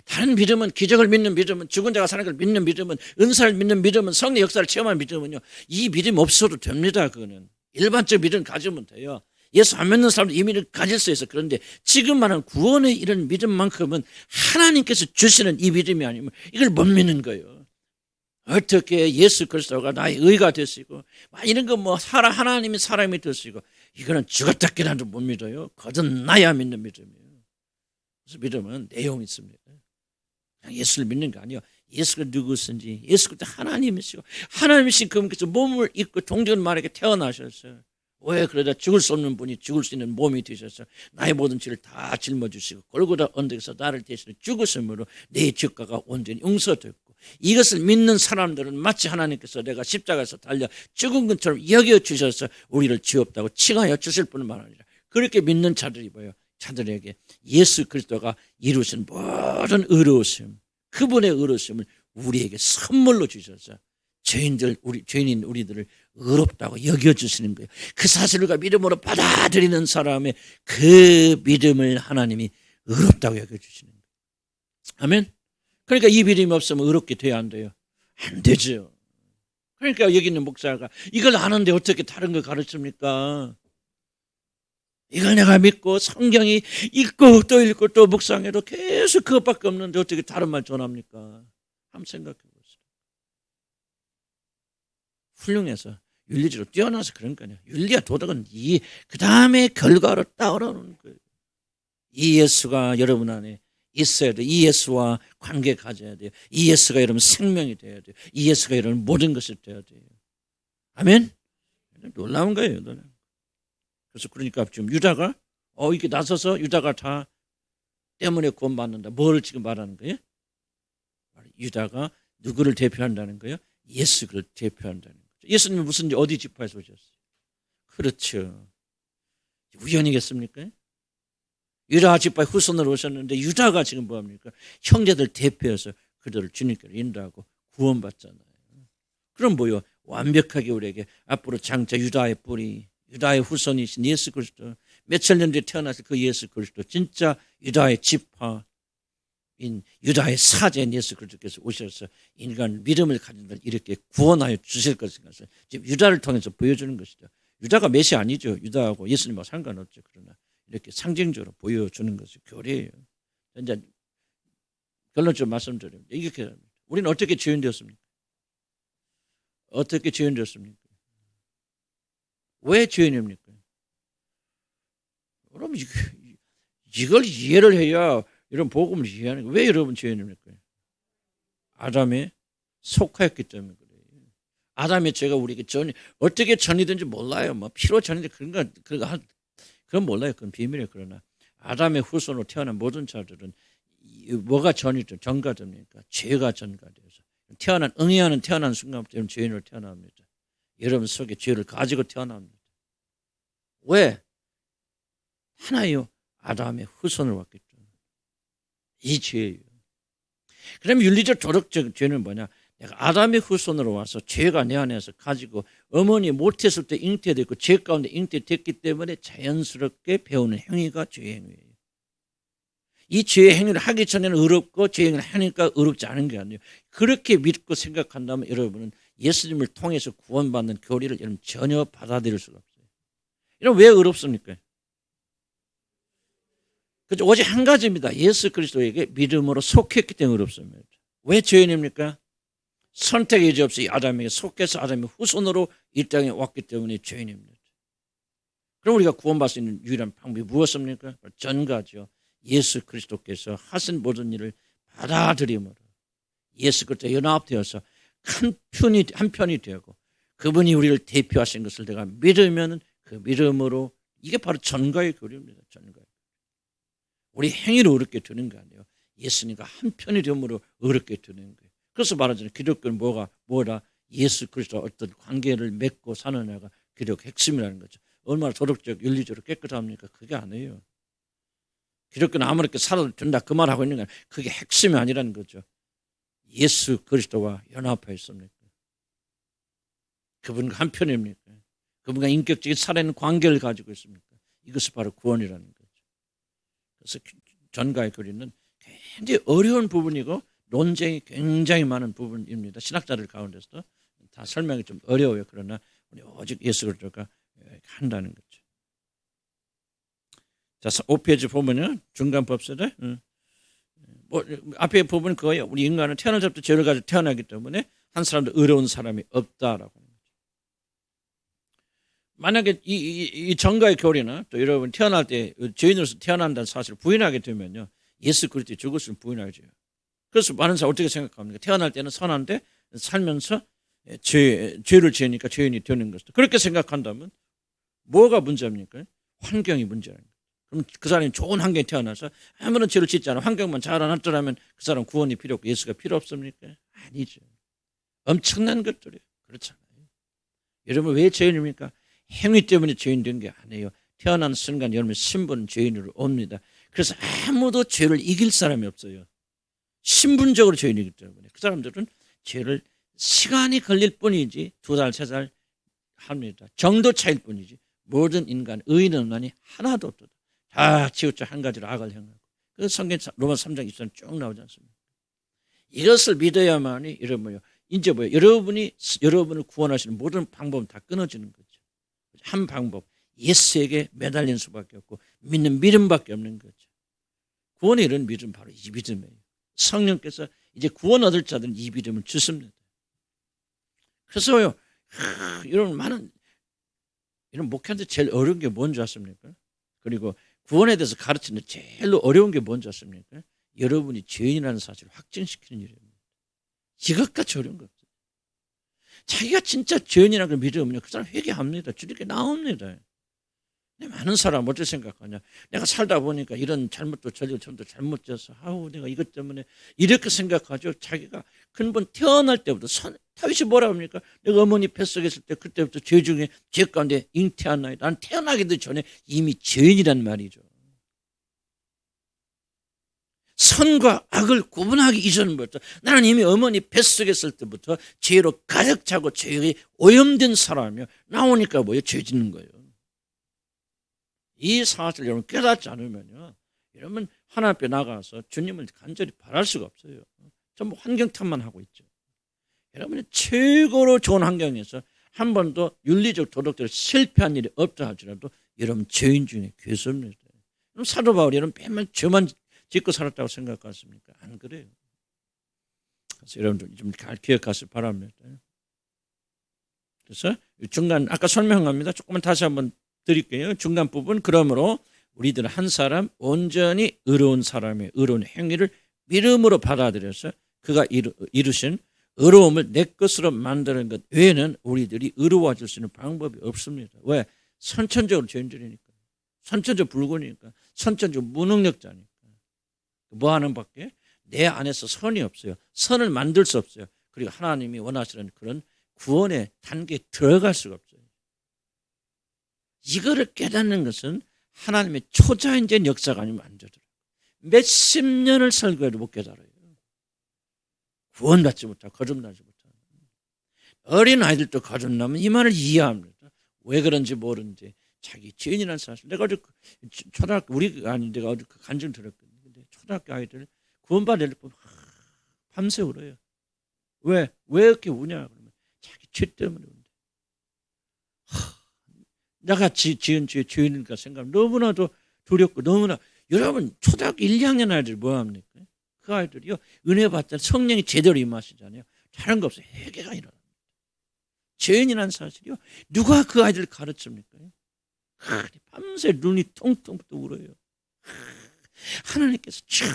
다른 믿음은, 기적을 믿는 믿음은, 죽은 자가 사는 걸 믿는 믿음은, 은사를 믿는 믿음은, 성령 역사를 체험하는 믿음은요, 이 믿음 없어도 됩니다. 그거는 일반적 믿음 가지면 돼요. 예수 안 믿는 사람도 이 믿음 가질 수 있어. 그런데 지금 말하는 구원의 이런 믿음만큼은 하나님께서 주시는 이 믿음이 아니면 이걸 못 믿는 거예요. 어떻게 예수 그리스도가 나의 의가 되시고 이런 거 뭐 하나님이 사람이 되시고, 이거는 죽었다 깨어나도 못 믿어요. 거듭나야 믿는 믿음이에요. 그래서 믿음은 내용이 있습니다. 그냥 예수를 믿는 게 아니에요. 예수가 누구신지, 예수 그리스도 하나님이시고, 하나님이신 그분께서 몸을 입고 동정마리아에게 태어나셨어요. 왜? 그러다 죽을 수 없는 분이 죽을 수 있는 몸이 되셔서 나의 모든 죄를 다 짊어주시고 골고다 언덕에서 나를 대신해 죽으심으로 내 죄가가 온전히 용서됐고, 이것을 믿는 사람들은 마치 하나님께서 내가 십자가에서 달려 죽은 것처럼 여겨주셔서 우리를 죄 없다고 칭하여 주실 뿐만 아니라, 그렇게 믿는 자들이 뭐예요? 자들에게 예수 그리스도가 이루신 모든 의로우심, 그분의 의로우심을 우리에게 선물로 주셔서 죄인인 우리들을 의롭다고 여겨주시는 거예요. 그 사실을 우리가 믿음으로 받아들이는 사람의 그 믿음을 하나님이 의롭다고 여겨주시는 거예요. 아멘. 그러니까 이 믿음이 없으면 의롭게 돼야 안 돼요? 안 되죠. 그러니까 여기 있는 목사가 이걸 아는데 어떻게 다른 걸 가르칩니까? 이걸 내가 믿고 성경이 읽고 또 읽고 또 묵상해도 계속 그것밖에 없는데 어떻게 다른 말 전합니까? 한번 생각해 보세요. 훌륭해서 윤리적으로 뛰어나서 그런 거냐. 윤리와 도덕은 그 다음에 결과로 따라오는 거예요. 이 예수가 여러분 안에 있어야 돼요. 이 예수와 관계 가져야 돼요. 이 예수가 여러분 생명이 돼야 돼요. 이 예수가 여러분 모든 것이 돼야 돼요. 아멘. 놀라운 거예요. 그래서 그러니까 지금 유다가 이렇게 나서서 유다가 다 때문에 구원받는다. 뭘 지금 말하는 거예요? 유다가 누구를 대표한다는 거예요? 예수를 대표한다는 거죠. 예수님은 무슨 어디 지파에서 오셨어요? 그렇죠. 우연이겠습니까? 유다 지파의 후손으로 오셨는데 유다가 지금 뭐합니까? 형제들 대표해서 그들을 주님께로 인도하고 구원받잖아요. 그럼 뭐요? 완벽하게 우리에게 앞으로 장차 유다의 뿌리, 유다의 후손이신 예수 그리스도, 몇천 년 뒤에 태어나서 그 예수 그리스도, 진짜 유다의 지파인 유다의 사제인 예수 그리스도께서 오셔서 인간 믿음을 가진 자를 이렇게 구원하여 주실 것인 것을 지금 유다를 통해서 보여주는 것이죠. 유다가 메시아 아니죠. 유다하고 예수님하고 상관없죠. 그러나 이렇게 상징적으로 보여주는 것이 교리예요. 이제 결론적으로 말씀드립니다. 이렇게 합니다. 우리는 어떻게 죄인되었습니까? 어떻게 죄인되었습니까? 왜 죄인입니까? 그럼 이걸 이해를 해야 이런 복음을 이해하는 거예요. 왜 여러분 죄인입니까? 아담에 속하였기 때문에 그래요. 아담의 죄가 우리에게 어떻게 전이든지 몰라요. 뭐 피로 전이든지 그건 몰라요. 그건 비밀이에요. 그러나 아담의 후손으로 태어난 모든 자들은 뭐가 전가됩니까? 죄가 전가돼서 응애하는 태어난 순간부터 죄인으로 태어납니다. 여러분 속에 죄를 가지고 태어납니다. 왜? 하나요. 아담의 후손을 왔기 때문에. 이 죄예요. 그럼 윤리적 도덕적 죄는 뭐냐? 내가 아담의 후손으로 와서 죄가 내 안에서 가지고 어머니 못했을 때 잉태됐고 죄 가운데 잉태됐기 때문에 자연스럽게 배우는 행위가 죄의 행위예요. 이 죄의 행위를 하기 전에는 의롭고 죄의 행위를 하니까 의롭지 않은 게 아니에요. 그렇게 믿고 생각한다면 여러분은 예수님을 통해서 구원받는 교리를 여러분 전혀 받아들일 수가 없어요. 이런 왜 의롭습니까? 그죠? 오직 한 가지입니다. 예수 그리스도에게 믿음으로 속했기 때문에 의롭습니다. 왜 죄인입니까? 선택의 여지 없이 아담에게 속해서 아담의 후손으로 이 땅에 왔기 때문에 죄인입니다. 그럼 우리가 구원받을 수 있는 유일한 방법이 무엇입니까? 전가죠. 예수 그리스도께서 하신 모든 일을 받아들임으로 예수 그리스도에 연합되어서 한 편이 되고 그분이 우리를 대표하신 것을 내가 믿으면 그 믿음으로 이게 바로 전가의 교리입니다. 전가. 우리 행위로 의롭게 되는 거 아니에요. 예수님과 한 편이 됨으로 의롭게 되는 거예요. 그래서 말하잖아요. 기독교는 뭐라 예수 그리스도와 어떤 관계를 맺고 사는 애가 기독교 핵심이라는 거죠. 얼마나 도덕적 윤리적으로 깨끗합니까? 그게 아니에요. 기독교는 아무렇게 살아도 된다 그 말하고 있는 건 그게 핵심이 아니라는 거죠. 예수 그리스도와 연합하여 있습니까? 그분과 한편입니까? 그분과 인격적인 살아있는 관계를 가지고 있습니까? 이것이 바로 구원이라는 거죠. 그래서 전과의 교리는 굉장히 어려운 부분이고 논쟁이 굉장히 많은 부분입니다. 신학자들 가운데서도 다 설명이 좀 어려워요. 그러나 우리 오직 예수 그리스도가 한다는 거죠. 자, 5페이지 보면요. 중간 법설에 뭐 앞에 부분 그거예요. 우리 인간은 태어날 때부터 죄를 가지고 태어나기 때문에 한 사람도 의로운 사람이 없다라고 하는 거죠. 만약에 이 전과의 교리는 또 여러분 태어날 때 죄인으로서 태어난다는 사실을 부인하게 되면요. 예수 그리스도의 죽으심을 부인하죠. 그래서 많은 사람 어떻게 생각합니까? 태어날 때는 선한데 살면서 죄를 지으니까 죄인이 되는 것이다. 그렇게 생각한다면 뭐가 문제입니까? 환경이 문제라는 거예요. 그럼 그 사람이 좋은 환경에 태어나서 아무런 죄를 짓지 않아 환경만 잘 안 하더라면 그 사람 구원이 필요 없고 예수가 필요 없습니까? 아니죠. 엄청난 것들이에요. 그렇잖아요. 여러분 왜 죄인입니까? 행위 때문에 죄인 된 게 아니에요. 태어난 순간 여러분 신분 죄인으로 옵니다. 그래서 아무도 죄를 이길 사람이 없어요. 신분적으로 죄인이기 때문에 그 사람들은 죄를 시간이 걸릴 뿐이지 2달, 3달 합니다. 정도 차일 뿐이지 모든 인간 의인은 하나도 없다. 다 치우쳐 한 가지로 악을 행하고 그 성경 로마 3장 24절 쭉 나오지 않습니까? 이것을 믿어야만이 여러분요. 이제 뭐예요? 여러분을 구원하시는 모든 방법은 다 끊어지는 거죠. 한 방법 예수에게 매달린 수밖에 없고 믿는 믿음밖에 없는 거죠. 구원의 이런 믿음 바로 이 믿음이에요. 성령께서 이제 구원 얻을 자들은 이 믿음을 주십니다. 그래서요, 이런 많은 이런 목회하는데 제일 어려운 게 뭔지 아십니까? 그리고 구원에 대해서 가르치는 제일 어려운 게 뭔지 아십니까? 여러분이 죄인이라는 사실을 확증시키는 일입니다. 이것까지 어려운 거 없어요. 자기가 진짜 죄인이라는 걸 믿으면 그 사람 회개합니다. 주님께 나옵니다. 많은 사람 어떻게 생각하냐? 내가 살다 보니까 이런 잘못도 저지르고 저도 잘못져서 아우 내가 이것 때문에 이렇게 생각하죠. 자기가 근본 태어날 때부터 다윗이 뭐라 합니까? 내가 어머니 뱃속에 있을 때 그때부터 죄 중에 죄 가운데 잉태하나이다. 난 태어나기도 전에 이미 죄인이란 말이죠. 선과 악을 구분하기 이전부터 나는 이미 어머니 뱃속에 있을 때부터 죄로 가득 차고 죄에 오염된 사람이며 나오니까 뭐예요? 죄 짓는 거예요. 이 사실을 여러분 깨닫지 않으면요, 여러분 하나님 앞에 나가서 주님을 간절히 바랄 수가 없어요. 전부 환경 탓만 하고 있죠. 여러분이 최고로 좋은 환경에서 한 번도 윤리적 도덕적으로 실패한 일이 없다 할지라도 여러분 죄인 중에 괴수입니다. 그럼 사도 바울이 여러분 맨날 죄만 짓고 살았다고 생각하십니까? 안 그래요. 그래서 여러분들 좀 기억하시기 바랍니다. 그래서 중간 아까 설명합니다. 조금만 다시 한번 드릴게요. 중간 부분. 그러므로 우리들은 한 사람 온전히 의로운 사람의 의로운 행위를 믿음으로 받아들여서 그가 이루신 의로움을 내 것으로 만드는 것 외에는 우리들이 의로워질 수 있는 방법이 없습니다. 왜? 선천적으로 죄인들이니까. 선천적 불구니까. 선천적 무능력자니까. 뭐 하는 밖에? 내 안에서 선이 없어요. 선을 만들 수 없어요. 그리고 하나님이 원하시는 그런 구원의 단계에 들어갈 수가 없어요. 이거를 깨닫는 것은 하나님의 초자연적인 역사가 아니면 안 되더라고요. 몇십 년을 설교해도 못 깨달아요. 구원받지 못하고 거듭나지 못하고. 어린 아이들도 거듭나면 이 말을 이해합니다. 왜 그런지 모르는지 자기 죄인이라는 사실. 내가 어제 초등학교 우리가 아닌데 내가 어제 간증 들었거든요. 근데 초등학교 아이들 구원받을 때 밤새 울어요. 왜 이렇게 우냐 그러면 자기 죄 때문에 운다. 내가 지은 죄인인가 생각하면 너무나도 두렵고 너무나. 여러분 초등학교 1, 2학년 아이들 뭐합니까? 그 아이들이요 은혜 받자 성령이 제대로 임하시잖아요. 다른 거 없어요. 회개가 일어납니다. 죄인이라는 사실이요 누가 그 아이들을 가르칩니까? 밤새 눈이 통통 울어요. 하나님께서 쫙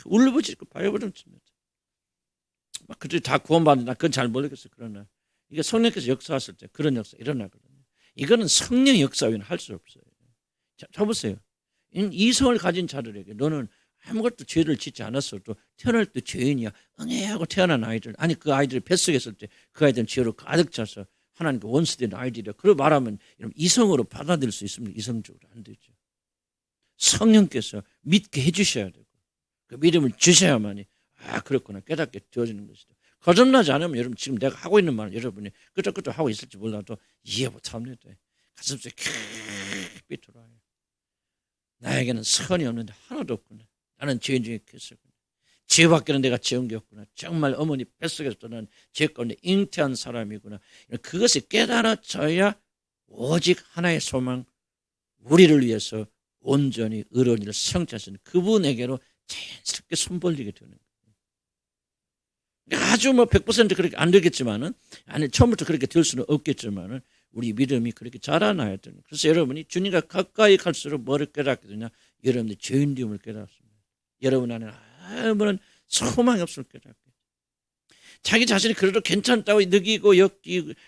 울부짖고 발버둥칩니다. 막 그들이 다 구원받는다. 그건 잘 모르겠어요. 그러나 이게 성령께서 역사하실 때 그런 역사 일어나거든요. 이거는 성령의 역사 외에는 할 수 없어요. 자, 보세요. 이성을 가진 자들에게 너는 아무것도 죄를 짓지 않았어도 태어날 때 죄인이야. 응애하고 태어난 아이들. 아니 그 아이들이 뱃속에 있을 때 그 아이들은 죄로 가득 차서 하나님께 원수된 아이들이야. 그걸 말하면 이성으로 받아들일 수 있습니다. 이성적으로 안 되죠. 성령께서 믿게 해주셔야 되고 그 믿음을 주셔야만이 그렇구나 깨닫게 되어지는 것이죠. 거듭나지 않으면 여러분 지금 내가 하고 있는 말을 여러분이 끄적끄적 하고 있을지 몰라도 이해 못합니다. 가슴속에 깊이 들어와요. 나에게는 선이 없는데 하나도 없구나. 나는 죄인 중에 괴수구나. 죄밖에는 내가 지은 게 없구나. 정말 어머니 뱃속에서 떠난 죄 가운데 잉태한 사람이구나. 그것이 깨달아져야 오직 하나의 소망, 우리를 위해서 온전히 의로운 일을 성취하시는 그분에게로 자연스럽게 손 벌리게 되는 거예요. 아주 100% 그렇게 안 되겠지만은, 아니 처음부터 그렇게 될 수는 없겠지만은 우리 믿음이 그렇게 자라나야 되는. 그래서 여러분이 주님과 가까이 갈수록 뭐를 깨닫게 되냐? 여러분의 죄인됨을 깨닫습니다. 여러분 안에 아무런 소망이 없을 깨닫게. 자기 자신이 그래도 괜찮다고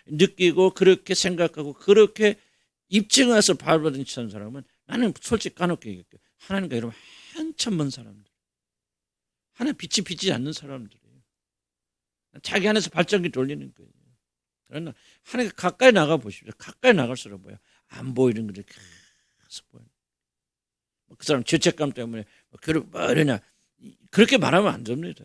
느끼고 그렇게 생각하고 그렇게 입증해서 발버둥 치는 사람은 나는 솔직히 까놓게 얘기할게요. 하나님과 여러분 한참 먼 사람들. 하나님 빛이 비치지 않는 사람들이에요. 자기 안에서 발전기 돌리는 거예요. 그러나 하나님 가까이 나가 보십시오. 가까이 나갈수록 뭐야? 안 보이는 것들이 계속 보여요. 그 사람 죄책감 때문에 이러냐. 그렇게 말하면 안 됩니다.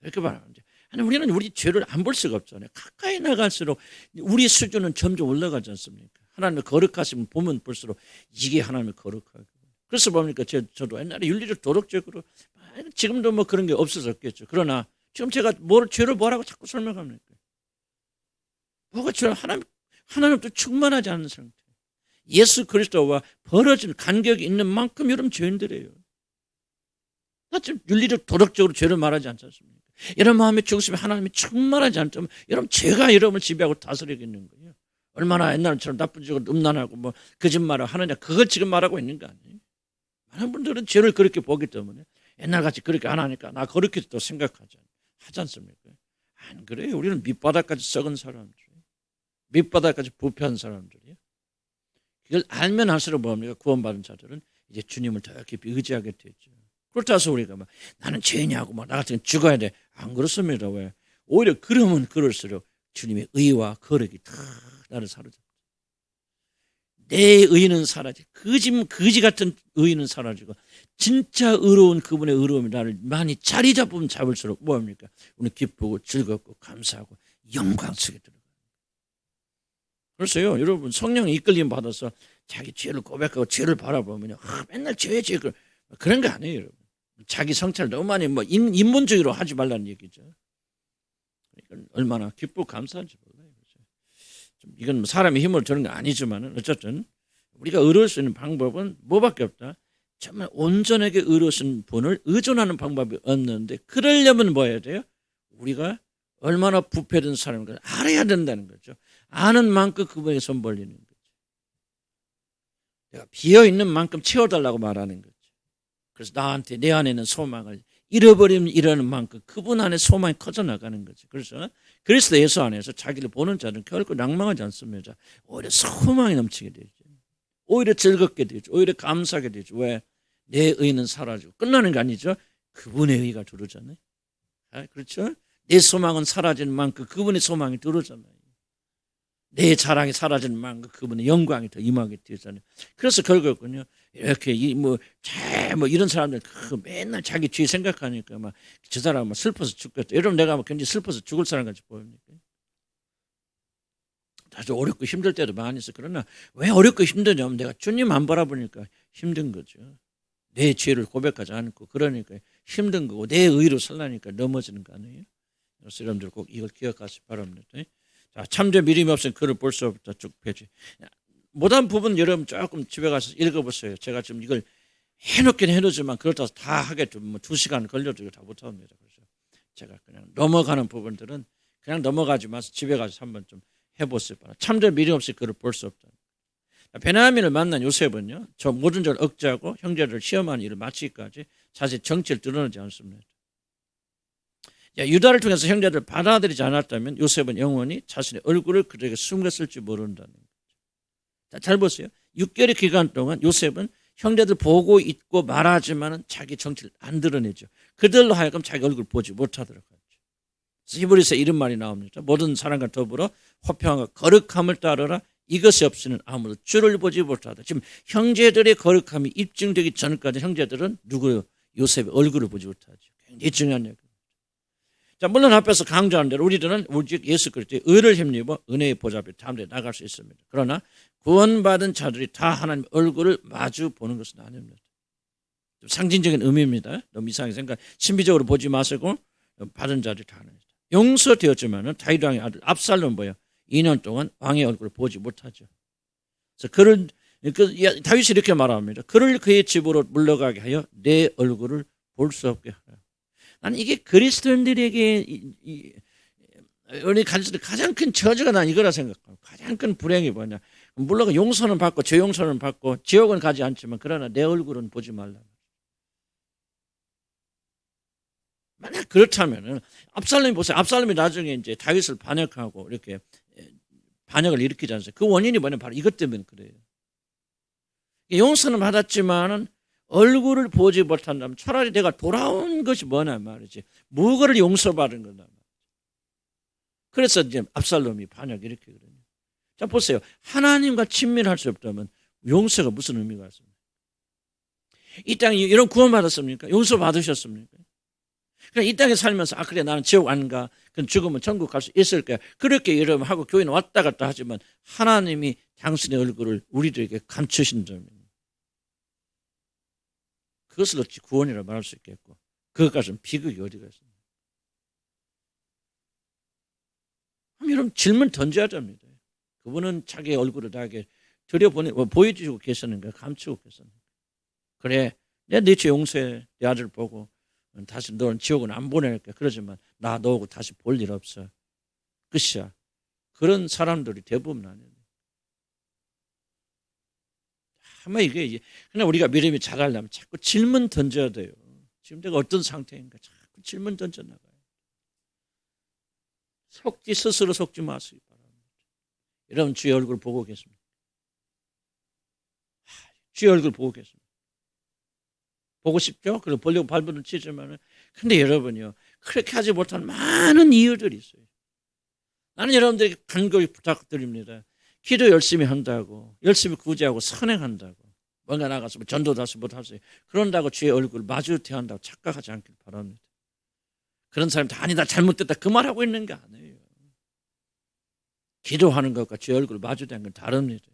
그렇게 말하면 안 돼. 아니, 우리는 우리 죄를 안 볼 수가 없잖아요. 가까이 나갈수록 우리 수준은 점점 올라가지 않습니까? 하나님의 거룩하심을 보면 볼수록 이게 하나님의 거룩하고. 그래서 뭡니까? 저도 옛날에 윤리적 도덕적으로 지금도 뭐 그런 게 없어졌겠죠. 그러나 지금 제가 죄를 뭐라고 자꾸 설명합니까? 뭐가 죄를 하나님도 충만하지 않은 상태. 예수 그리스도와 벌어진 간격이 있는 만큼 여러분 죄인들이에요. 나 지금 윤리적 도덕적으로 죄를 말하지 않지 않습니까? 이런 마음의 중심에 하나님이 충만하지 않다면 여러분 죄가 여러분을 지배하고 다스리겠는 거예요. 얼마나 옛날처럼 나쁜 짓을 음란하고 뭐 거짓말을 하느냐, 그걸 지금 말하고 있는 거 아니에요. 많은 분들은 죄를 그렇게 보기 때문에 옛날같이 그렇게 안 하니까 나 그렇게 또 생각하지 않습니까? 안 그래요. 우리는 밑바닥까지 썩은 사람들이에요. 밑바닥까지 부패한 사람들이에요. 그걸 알면 할수록 뭡니까? 구원받은 자들은 이제 주님을 더 깊이 의지하게 되죠. 그렇다 해서 우리가 막 나는 죄냐고 막 나 같은 죽어야 돼. 안 그렇습니다. 왜? 오히려 그러면 그럴수록 주님의 의와 거룩이 다 나를 사로잡죠. 내 의는 사라지고 거지 같은 의는 사라지고 진짜 의로운 그분의 의로움이 나를 많이 자리 잡으면 잡을수록 뭐합니까? 우리는 기쁘고 즐겁고 감사하고 영광 속에 들어가요. 그래서요, 여러분 성령의 이끌림 받아서 자기 죄를 고백하고 죄를 바라보면요, 맨날 죄 그런 거 아니에요, 여러분. 자기 성찰을 너무 많이 인문주의로 하지 말라는 얘기죠. 그러니까 얼마나 기쁘고 감사한지 몰라요. 좀 이건 사람의 힘으로 되는 거 아니지만은 어쨌든 우리가 의로울 수 있는 방법은 뭐밖에 없다. 정말 온전하게 의로우신 분을 의존하는 방법이 없는데, 그러려면 뭐 해야 돼요? 우리가 얼마나 부패된 사람인가 알아야 된다는 거죠. 아는 만큼 그분에게 손 벌리는 거죠. 내가 비어있는 만큼 채워달라고 말하는 거죠. 그래서 나한테 내 안에 있는 소망을 잃어버리면 이러는 만큼 그분 안에 소망이 커져나가는 거죠. 그래서 그리스도 예수 안에서 자기를 보는 자는 결코 낭망하지 않습니다. 오히려 소망이 넘치게 되죠. 오히려 즐겁게 되죠. 오히려 감사하게 되죠. 왜? 내 의는 사라지고 끝나는 게 아니죠. 그분의 의가 들어오잖아요. 그렇죠? 내 소망은 사라지는 만큼 그분의 소망이 들어오잖아요. 내 자랑이 사라지는 만큼 그분의 영광이 더 임하게 되잖아요. 그래서 결국은요, 이렇게 이런 사람들 맨날 자기 죄 생각하니까 막 저 사람 슬퍼서 죽겠다. 여러분 내가 굉장히 슬퍼서 죽을 사람 같이 보입니까? 아주 어렵고 힘들 때도 많이 있어. 그러나 왜 어렵고 힘드냐면 내가 주님 안 바라보니까 힘든 거죠. 내 죄를 고백하지 않고 그러니까 힘든 거고 내 의로 살라니까 넘어지는 거 아니에요? 그래서 여러분들 꼭 이걸 기억하시기 바랍니다. 자, 참된 믿음이 없으면 그를 볼 수 없다. 쭉 펴지. 못한 부분 여러분 조금 집에 가서 읽어보세요. 제가 지금 이걸 해놓긴 해놓지만 그렇다고 다 하게 좀 2시간 걸려도 다 못합니다. 그래서 제가 그냥 넘어가는 부분들은 그냥 넘어가지 마서 집에 가서 한번 좀 해보세요. 참된 믿음 없이 그를 볼 수 없다. 베냐민을 만난 요셉은요, 저 모든 걸 억제하고 형제를 시험하는 일을 마치기까지 사실 정체를 드러내지 않습니다. 유다를 통해서 형제들을 받아들이지 않았다면 요셉은 영원히 자신의 얼굴을 그들에게 숨겼을지 모른다는 거죠. 자, 잘 보세요. 6개월의 기간 동안 요셉은 형제들 보고 있고 말하지만 자기 정체를 안 드러내죠. 그들로 하여금 자기 얼굴을 보지 못하도록 하죠. 히브리서 이런 말이 나옵니다. 모든 사람과 더불어 화평과 거룩함을 따르라. 이것이 없이는 아무도 주를 보지 못하다. 지금 형제들의 거룩함이 입증되기 전까지 형제들은 누구요? 요셉의 얼굴을 보지 못하죠. 굉장히 중요한 얘기입니다. 자, 물론 앞에서 강조한 대로 우리들은 오직 예수 그리스도의 의를 힘입어 은혜의 보좌 앞에 담대히 나갈 수 있습니다. 그러나 구원받은 자들이 다 하나님 얼굴을 마주 보는 것은 아닙니다. 좀 상징적인 의미입니다. 너무 이상하게 생각, 신비적으로 보지 마시고 받은 자들이 다 하나님. 용서되었지만은 다윗 왕의 아들 압살롬 2년 동안 왕의 얼굴을 보지 못하죠. 그래서 다윗이 이렇게 말합니다. 그를 그의 집으로 물러가게 하여 내 얼굴을 볼 수 없게 하라. 나는 이게 그리스도인들에게 우리 가장 큰 저주가 난 이거라 생각합니다. 가장 큰 불행이 뭐냐. 물론 용서는 받고 죄 용서는 받고 지옥은 가지 않지만 그러나 내 얼굴은 보지 말라. 만약 그렇다면은 압살롬이 보세요. 압살롬이 나중에 이제 다윗을 반역하고 이렇게 반역을 일으키지 않습니까? 그 원인이 뭐냐, 바로 이것 때문에 그래요. 용서는 받았지만은 얼굴을 보지 못한다면 차라리 내가 돌아온 것이 뭐냐 말이지. 무거를 용서받은 거다 말이지. 그래서 이제 압살롬이 반역 이렇게 그러냐. 자, 보세요. 하나님과 친밀할 수 없다면 용서가 무슨 의미가 있습니까? 이 땅에 이런 구원 받았습니까? 용서 받으셨습니까? 그냥 이 땅에 살면서 그래 나는 지옥 안 가. 그럼 죽으면 천국 갈 수 있을 거야. 그렇게 여러분 하고 교회는 왔다 갔다 하지만 하나님이 당신의 얼굴을 우리들에게 감추신다면 그것을 어찌 구원이라 말할 수 있겠고 그것까지는 비극이 어디가 있습니까? 여러분 질문 던져야 됩니다. 그분은 자기의 얼굴을 나에게 보여주고 계시는가 감추고 계시는가. 그래 내가 네 죄 용서해. 내 아들 보고 다시 너는 지옥은 안 보낼게. 그러지만 나 너하고 다시 볼 일 없어. 끝이야. 그런 사람들이 대부분 아니에요. 아마 이게 그냥 우리가 믿음이 자라려면 자꾸 질문 던져야 돼요. 지금 내가 어떤 상태인가 자꾸 질문 던져 나가요. 스스로 속지 마시기 바랍니다. 여러분 주의 얼굴 보고 계십니까? 주의 얼굴 보고 계십니까? 보고 싶죠? 그리고 보려고 발버둥 치지만 근데 여러분요 그렇게 하지 못한 많은 이유들이 있어요. 나는 여러분들에게 간곡히 부탁드립니다. 기도 열심히 한다고 열심히 구제하고 선행한다고 뭔가 나가서 전도도 할수 못하세요. 그런다고 주의 얼굴 마주 대한다고 착각하지 않길 바랍니다. 그런 사람이 다 아니다 잘못됐다 그 말하고 있는 게 아니에요. 기도하는 것과 주의 얼굴 마주 대하는 건 다릅니다.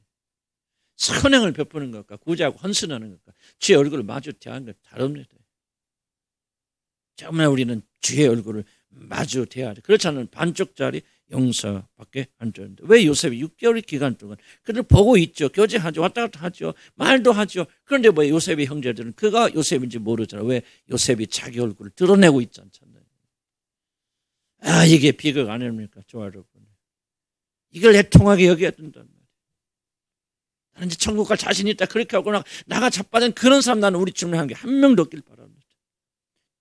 선행을 베푸는 것과 구제하고 헌신하는 것과 주의 얼굴을 마주 대하는 건 다릅니다. 정말 우리는 주의 얼굴을 마주 대해야 돼. 그렇지 않으면 반쪽짜리 용서밖에 안 되는데 왜 요셉이 6개월 기간 동안 그를 보고 있죠. 교제하죠. 왔다 갔다 하죠. 말도 하죠. 그런데 왜 요셉의 형제들은 그가 요셉인지 모르잖아요. 왜 요셉이 자기 얼굴을 드러내고 있지 않잖아요. 이게 비극 아닙니까? 좋아 여러분. 이걸 애통하게 여겨야 된단 말이에요. 나는 이제 천국 갈 자신 있다 그렇게 하고 나가 자빠진 그런 사람 나는 우리 주님을 한 게 한 명도 없길 바랍니다.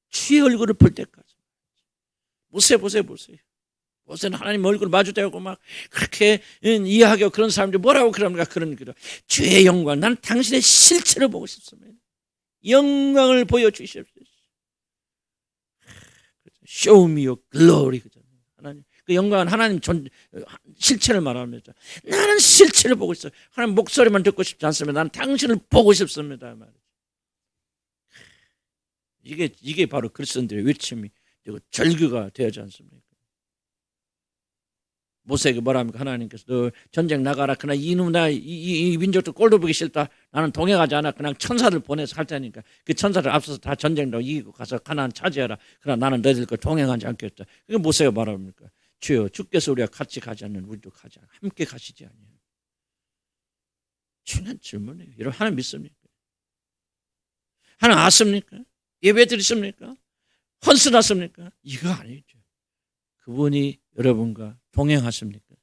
주의 얼굴을 볼 때까지. 보세요. 모세는 하나님 얼굴 마주대고 막 그렇게 이해하고 그런 사람들이 뭐라고 그럽니까? 그런 거죠. 주의 영광, 난 당신의 실체를 보고 싶습니다. 영광을 보여주십시오. Show me your glory. 하나님, 그 영광은 하나님 실체를 말합니다. 나는 실체를 보고 있어요. 하나님 목소리만 듣고 싶지 않습니다. 나는 당신을 보고 싶습니다. 이게 바로 그리스도인들의 외침이 되고 절규가 되지 않습니까? 모세에게 뭐라 합니까? 하나님께서 너 전쟁 나가라. 그러나 이 민족도 꼴도 보기 싫다. 나는 동행하지 않아. 그냥 천사들 보내서 할 테니까 그 천사들 앞서서 다 전쟁도 이기고 가서 가나안 차지하라. 그러나 나는 너희들과 동행하지 않겠다. 그게 모세가 말합니까? 주여 주께서 우리가 같이 가지 않는 우리도 가지 않아. 함께 가시지 아니에요. 중요한 질문이에요. 여러분 하나님 믿습니까? 하나님 아십니까? 예배 드리십니까? 헌신하십니까? 이거 아니죠. 그분이 여러분과 동행하십니까?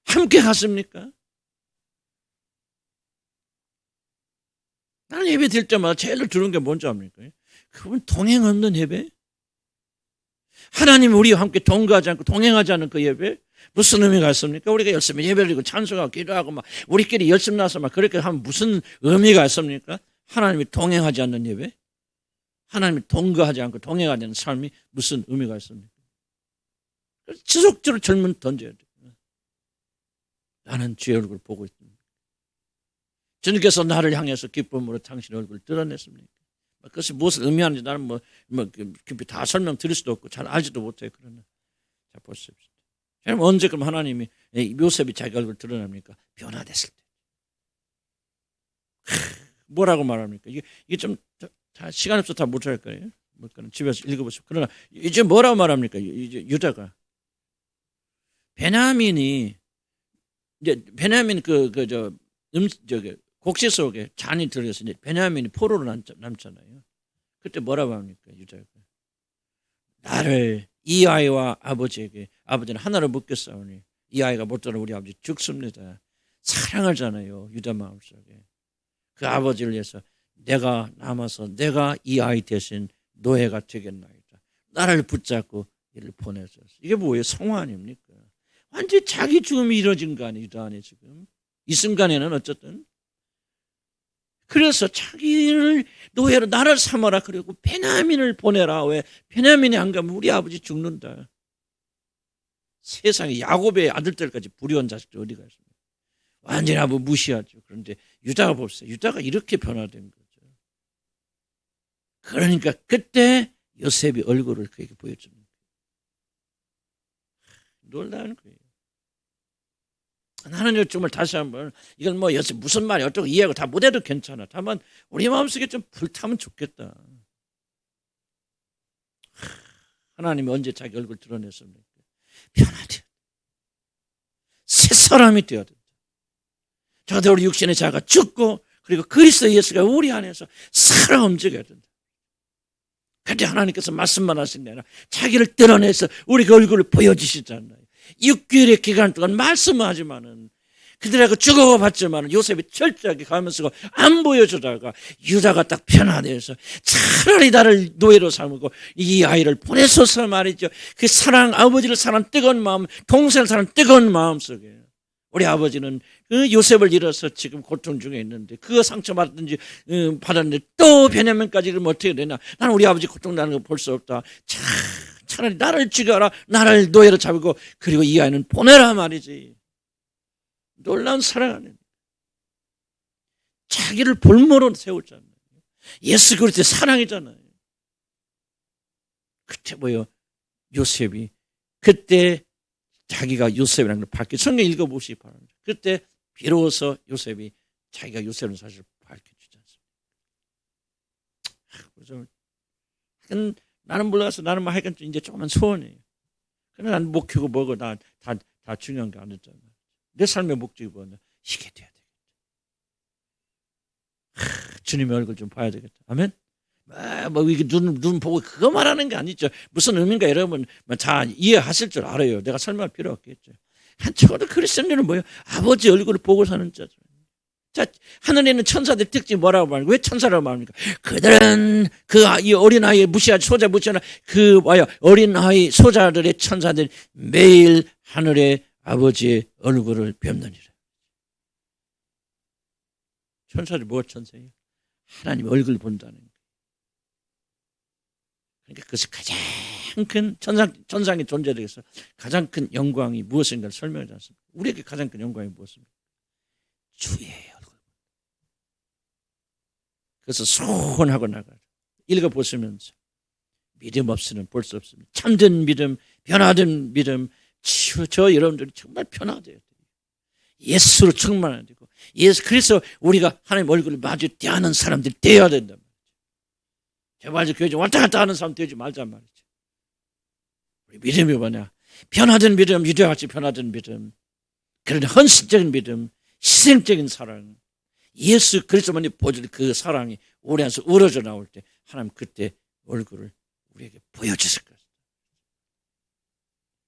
함께 가십니까? 나는 예배 드릴 때마다 제일 들은 게 뭔지 압니까? 그분 동행 없는 예배? 하나님 우리와 함께 동거하지 않고 동행하지 않는 그 예배? 무슨 의미가 있습니까? 우리가 열심히 예배 드리고 찬송하고 기도하고 막 우리끼리 열심 나서 막 그렇게 하면 무슨 의미가 있습니까? 하나님이 동행하지 않는 예배? 하나님이 동거하지 않고 동행하지 않는 삶이 무슨 의미가 있습니까? 지속적으로 질문 던져야 돼요. 나는 주의 얼굴을 보고 있습니다. 주님께서 나를 향해서 기쁨으로 당신의 얼굴을 드러냈습니까? 그것이 무엇을 의미하는지 나는 깊이 다 설명드릴 수도 없고 잘 알지도 못해. 그러나 자 보십시오. 여러분 언제 그럼 하나님이 요셉이 자기 얼굴 드러납니까? 변화됐을 때. 뭐라고 말합니까? 이게 좀 다 시간 없어 다 못할 거예요. 집에서 읽어보시고. 그러나 이제 뭐라고 말합니까? 이제 유다가 베냐민이 이제 베냐민 저기 곡식 속에 잔이 들어서 이제 베냐민이 포로로 남잖아요. 그때 뭐라고 합니까? 유다가 나를 이 아이와 아버지에게 아버지는 하나를 묻겠사오니 이 아이가 못 따라 우리 아버지 죽습니다. 사랑하잖아요. 유다 마음속에 그 아버지를 위해서 내가 남아서 내가 이 아이 대신 노예가 되겠나이다. 나를 붙잡고 이를 보내줬어. 이게 뭐예요? 성화 아닙니까? 완전히 자기 죽음이 이루어진 거 아니에요? 유다 안에 지금 이 순간에는 어쨌든 그래서 자기를 노예로 나를 삼아라 그리고 베냐민을 보내라. 왜? 베냐민이 안 가면 우리 아버지 죽는다. 세상에 야곱의 아들들까지 불의한 자식들 어디가 있습니까? 완전히 아버 무시하죠. 그런데 유다가 봅시다. 유다가 이렇게 변화된 거죠. 그러니까 그때 요셉이 얼굴을 그에게 보여줍니다. 놀라운 거예요. 나는 정말 다시 한번 이건 요새 무슨 말이 어쩌고 이해하고 다 못해도 괜찮아. 다만 우리 마음속에 좀 불타면 좋겠다. 하나님이 언제 자기 얼굴 드러냈습니까? 변화되어 새 사람이 되어야 된다. 저도 우리 육신의 자가 죽고 그리고 그리스도 예수가 우리 안에서 살아 움직여야 된다. 그때 하나님께서 말씀만 하신 게 아니라 자기를 드러내서 우리 그 얼굴을 보여주시잖아요. 6개월의 기간 동안 말씀을 하지만은 그들하고 죽어봤지만 요셉이 철저하게 가면서 안 보여주다가 유다가 딱 변화되어서 차라리 나를 노예로 삼고 이 아이를 보내소서 말이죠. 그 사랑, 아버지를 사랑하는 뜨거운 마음, 동생을 사랑하는 뜨거운 마음 속에 우리 아버지는 그 요셉을 잃어서 지금 고통 중에 있는데 그거 상처받았는지 받았는데 또 베냐민까지 이러면 어떻게 되나. 나는 우리 아버지 고통나는 거 볼 수 없다. 차라리 나를 죽여라. 나를 노예로 잡고 그리고 이 아이는 보내라 말이지. 놀라운 사랑 아닙니까? 자기를 볼모로 세웠잖아요. 예수 그리스도의 사랑이잖아요. 그때 뭐요? 요셉이 그때 자기가 요셉이라는 걸 밝혀 성경 읽어보시기 바랍니다. 그때 비로소 요셉이 자기가 요셉은 사실을 밝혀주지 않습니까? 그래서 나는 몰라서 나는 하여간 이제 조금만 소원해요. 그러나 난 목표고 뭐고 다 중요한 게 아니잖아. 내 삶의 목적이 뭐냐? 이게 돼야 되겠다. 주님의 얼굴 좀 봐야 되겠다. 아멘. 이게 눈 보고 그거 말하는 게 아니죠. 무슨 의미인가 여러분 다 이해하실 줄 알아요. 내가 설명할 필요 없겠죠. 적어도 크리스천들은 뭐예요? 아버지 얼굴을 보고 사는 자죠. 자, 하늘에 있는 천사들 특징이 뭐라고 말합니까? 왜 천사라고 말합니까? 그들은 이 어린아이의 소자 무시하는 어린아이 소자들의 천사들 매일 하늘에 아버지의 얼굴을 뵙느니라. 천사들이 뭐가 천사예요? 하나님의 얼굴을 본다는 거예요. 그러니까 그것이 가장 큰 천상의 존재들에서 가장 큰 영광이 무엇인가를 설명하지 않습니까? 우리에게 가장 큰 영광이 무엇입니까? 주의 얼굴. 그래서 소원하고 나가요. 읽어보시면서 믿음 없이는 볼 수 없습니다. 참된 믿음, 변화된 믿음, 저 여러분들이 정말 변화돼야 돼요. 예수로 충만해야 되고 그래서 우리가 하나님 얼굴을 마주 대하는 사람들이 되어야 된다. 제발 교회 좀 왔다 갔다 하는 사람 되지 말자 말이죠. 우리 믿음이 뭐냐? 변화된 믿음, 유대같이 변화된 믿음, 그런 헌신적인 믿음, 희생적인 사랑, 예수 그리스도만이 보여줄 그 사랑이 우리 안에서 우러져 나올 때 하나님 그때 얼굴을 우리에게 보여주실 것입니다.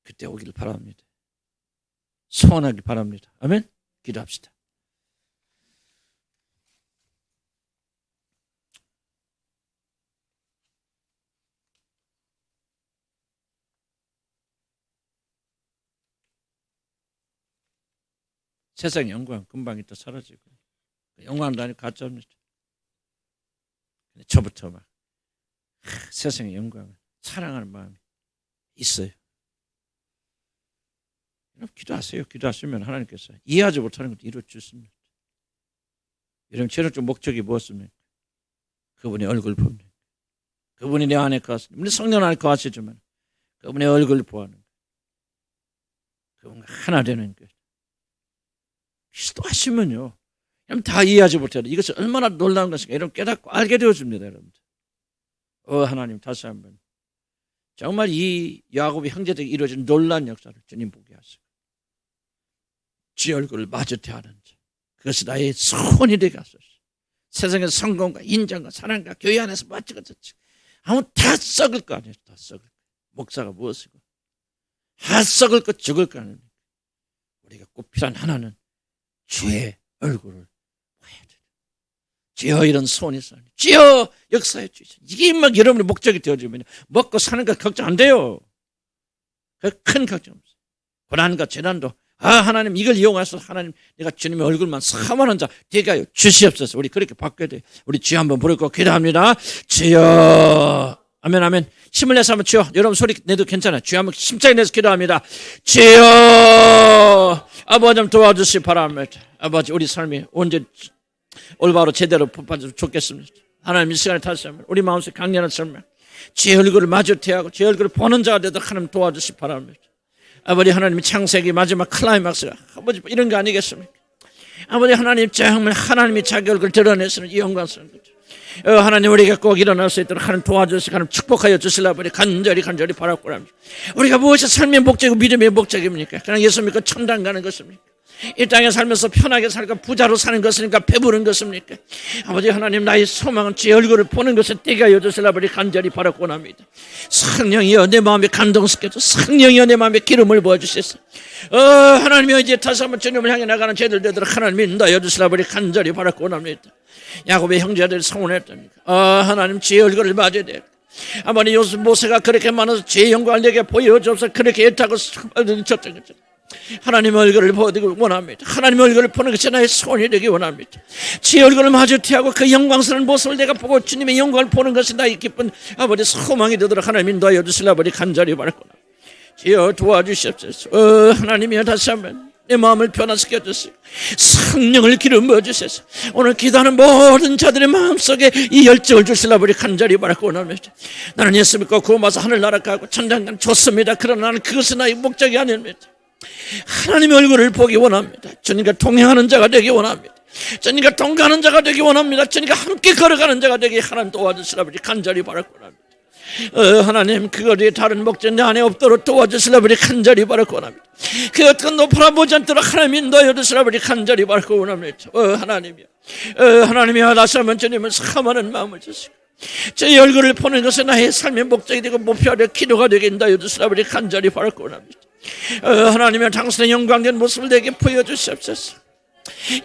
그때 오기를 바랍니다. 소원하길 바랍니다. 아멘. 기도합시다. 세상의 영광 금방 있다 사라지고 영광도 아니고 가짜입니다. 저부터 막 세상의 영광을 사랑하는 마음이 있어요. 여러분 기도하세요. 기도하시면 하나님께서 이해하지 못하는 것도 이루어 주십니다. 여러분 최종적 목적이 무엇입니까? 그분의 얼굴 봅니다. 그분이 내 안에 거하시는, 우리 성령 안에 거하시지만 그분의 얼굴을 보아하는 거예요. 그분과 하나 되는 거예요. 기도하시면요, 여러분 다 이해하지 못해도 이것이 얼마나 놀라운 것인가 여러분 깨닫고 알게 되어집니다. 여러분. 하나님 다시 한번 정말 이 야곱의 형제들에게 이루어진 놀라운 역사를 주님 보게 하시고 주 얼굴을 마주 대하는 자, 그것이 나의 소원이 되게 하소서. 세상의 성공과 인정과 사랑과 교회 안에서 맞지고졌지 아무 다 썩을 거 아니에요. 다 썩을 거. 목사가 무엇이고 다 썩을 거 죽을 거 아니에요. 우리가 꼭 필요한 하나는 주의 얼굴을 봐야 돼요. 주여 이런 소원이 있어요. 주여 역사해 주시오. 이게 막 여러분의 목적이 되어지면 먹고 사는 거 걱정 안 돼요. 큰 걱정 없어요. 고난과 재난도 하나님 이걸 이용해서 하나님 내가 주님의 얼굴만 사모하는 자 되게 하여 주시옵소서. 우리 그렇게 바꿔야 돼요. 우리 주여 한번 부르고 기도합니다. 주여. 아멘 아멘. 힘을 내서 한번 주여. 여러분 소리 내도 괜찮아요. 주여 한번 힘차게 내서 기도합니다. 주여. 아버지 좀 도와주시 바랍니다. 아버지 우리 삶이 언제 올바로 제대로 뽑아주면 좋겠습니다. 하나님 이 시간에 다시 한번 우리 마음속에 강렬한 설명 제 얼굴을 마주 대하고 제 얼굴을 보는 자가 되도록 하나님 도와주시 바랍니다. 아버지 하나님 창세기 마지막 클라이막스가 아버지 이런 거 아니겠습니까? 아버지 하나님 정말 하나님이 자기 얼굴을 드러내시는 이 영광스러운 거죠. 하나님 우리가 꼭 일어날 수 있도록 하나님 도와주시고 하나님 축복하여 주시려 아버지 간절히 바라고 합니다. 우리가 무엇이 삶의 목적이고 믿음의 목적입니까? 그냥 예수 믿고 천당 가는 것입니까? 이 땅에 살면서 편하게 살고 부자로 사는 것입니까? 배부른 것입니까? 아버지 하나님 나의 소망은 제 얼굴을 보는 것에 떼게 하여 주시려 아버지 간절히 바라고 합니다. 성령이여 내 마음에 감동시켜줘. 성령이여 내 마음에 기름을 부어주시소. 하나님이여 이제 다시 한번 주님을 향해 나가는 죄들 되도록 하나님 인도하여 주시려 아버지 간절히 바라고 합니다. 야곱의 형제들이 성원했답니까? 하나님 제 얼굴을 맞아야 돼요. 아버지 요새 모세가 그렇게 많아서 제 영광을 내게 보여줘서 그렇게 애타고 쳤던 것처럼 하나님의 얼굴을 보기 원합니다. 하나님의 얼굴을 보는 것이 나의 소원이 되기 원합니다. 제 얼굴을 마주 대하고 그 영광스러운 모습을 내가 보고 주님의 영광을 보는 것이 나의 기쁜 아버지 소망이 되도록 하나님 인도하여 주시려 아버지 간절히 바라고 주여 도와주시옵소서. 하나님이여 다시 한번 내 마음을 변화시켜 주시고 성령을 기름 부어 주셔서 오늘 기도하는 모든 자들의 마음속에 이 열정을 주시려 아버지 간절히 바라고 원합니다. 나는 예수 믿고 구원받아서 하늘나라 가고 천당간 좋습니다. 그러나 나는 그것은 나의 목적이 아닙니다. 하나님의 얼굴을 보기 원합니다. 주님과 동행하는 자가 되기 원합니다. 주님과 동가는 자가 되기 원합니다. 주님과 함께 걸어가는 자가 되기 하나님 도와주시라 아버지 간절히 바라고 원합니다. 하나님 그거에 다른 목적 내 안에 없도록 도와주시라 아버지 간절히 바라고 원합니다. 그 어떤 높아라 보지 않도록 하나님 인도하여 주시라 아버지 간절히 바라고 원합니다. 하나님이여 하나님이여 다시 한번 주님을 사모하는 마음을 주시고 제 얼굴을 보는 것은 나의 삶의 목적이 되고 목표가 되고 기도가 되게 인도하여 주시라 아버지 간절히 바라고 원합니다. 하나님의 당신의 영광된 모습을 내게 보여주시옵소서.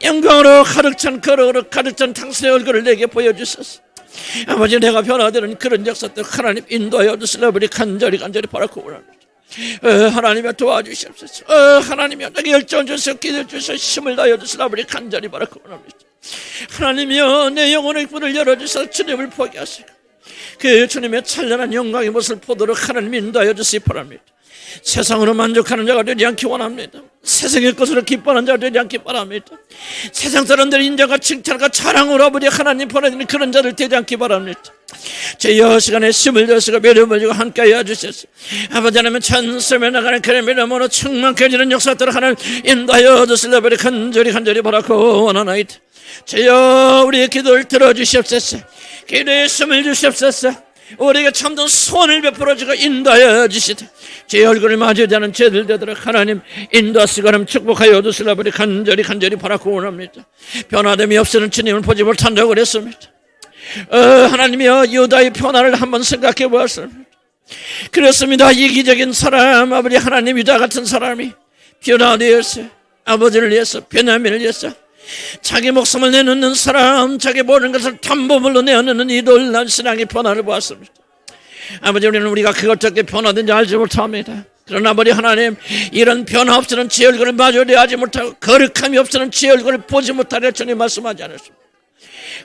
영광으로 가득 찬 거룩으로 가득 찬 당신의 얼굴을 내게 보여주소서. 아버지 내가 변화되는 그런 역사들 하나님 인도하여 주시라 아버지 간절히 바라고 원합니다. 하나님이 도와주시옵소서. 하나님이 내게 열정 주시고 기도 주시고 힘을 다하여 주시라 아버지 간절히 바라고 원합니다. 하나님이여 내 영혼의 문을 열어주셔서 주님을 보게 하시고 그 주님의 찬란한 영광의 모습을 보도록 하나님 인도하여 주시기 바랍니다. 세상으로 만족하는 자가 되지 않기 원합니다. 세상의 것으로 기뻐하는 자가 되지 않기 바랍니다. 세상 사람들의 인정과 칭찬과 자랑으로 아버지 하나님 보내드리는 그런 자들 되지 않기 바랍니다. 제 여시간에 힘을 주시고 믿음을 주고 함께 해주셔서 아버지 하나님 찬송에 나가는 그런 믿음으로 충만해지는 역사들을 하나님 인도하여 주시려 아버지 간절히 바라고 원하나이다. 주여 우리의 기도를 들어주시옵소서. 기도에 힘을 주시옵소서. 우리에게 참된 소원을 베풀어주고 인도하여 주시되 제 얼굴을 마주하는 죄들 되도록 하나님 인도하시고 하나님 축복하여 주시라 아버지 간절히 바라고 원합니다. 변화됨이 없이는 주님을 보지 못한다고 그랬습니다. 하나님이여 유다의 변화를 한번 생각해 보았습니다. 그렇습니다. 이기적인 사람 아버지 하나님 유다 같은 사람이 변화되었어요. 아버지를 위해서 베냐민을 위해서 자기 목숨을 내놓는 사람, 자기 모든 것을 담보물로 내놓는 이 놀라운 신앙의 변화를 보았습니다. 아버지 우리가 그걸 어떻게 변화된지 알지 못합니다. 그러나 아버지 하나님 이런 변화 없이는 제 얼굴을 마주대하지 못하고 거룩함이 없이는 제 얼굴을 보지 못하려 주님 말씀하지 않았습니다.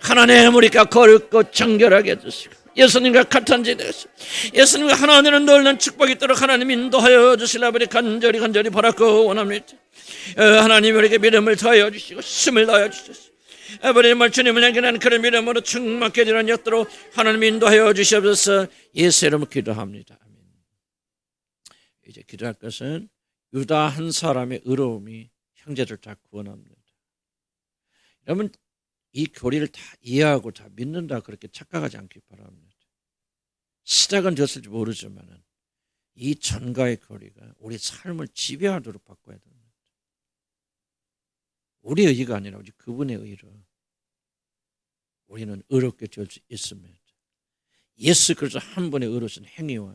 하나님 우리가 거룩고 정결하게 해주시고 예수님과 같은 지 되시고 예수님과 하나 되는 놀라운 축복이 있도록 하나님 인도하여 주시라 아버지 간절히 바라고 원합니다. 하나님 우리에게 믿음을 더하여 주시고 힘을 더하여 주시옵소서. 아버지의 주님을 향하는 그런 믿음으로 충만케 되는 역도로 하나님 인도하여 주시옵소서. 예수 이름으로 기도합니다. 아멘. 이제 기도할 것은 유다 한 사람의 의로움이 형제를 다 구원합니다. 여러분, 이 교리를 다 이해하고 다 믿는다 그렇게 착각하지 않기 바랍니다. 시작은 됐을지 모르지만 이 전가의 교리가 우리 삶을 지배하도록 바꿔야 됩니다. 우리의 의가 아니라 오직 그분의 의로 우리는 의롭게 될 수 있습니다. 예수 그리스도 한 분의 의로우신 행위와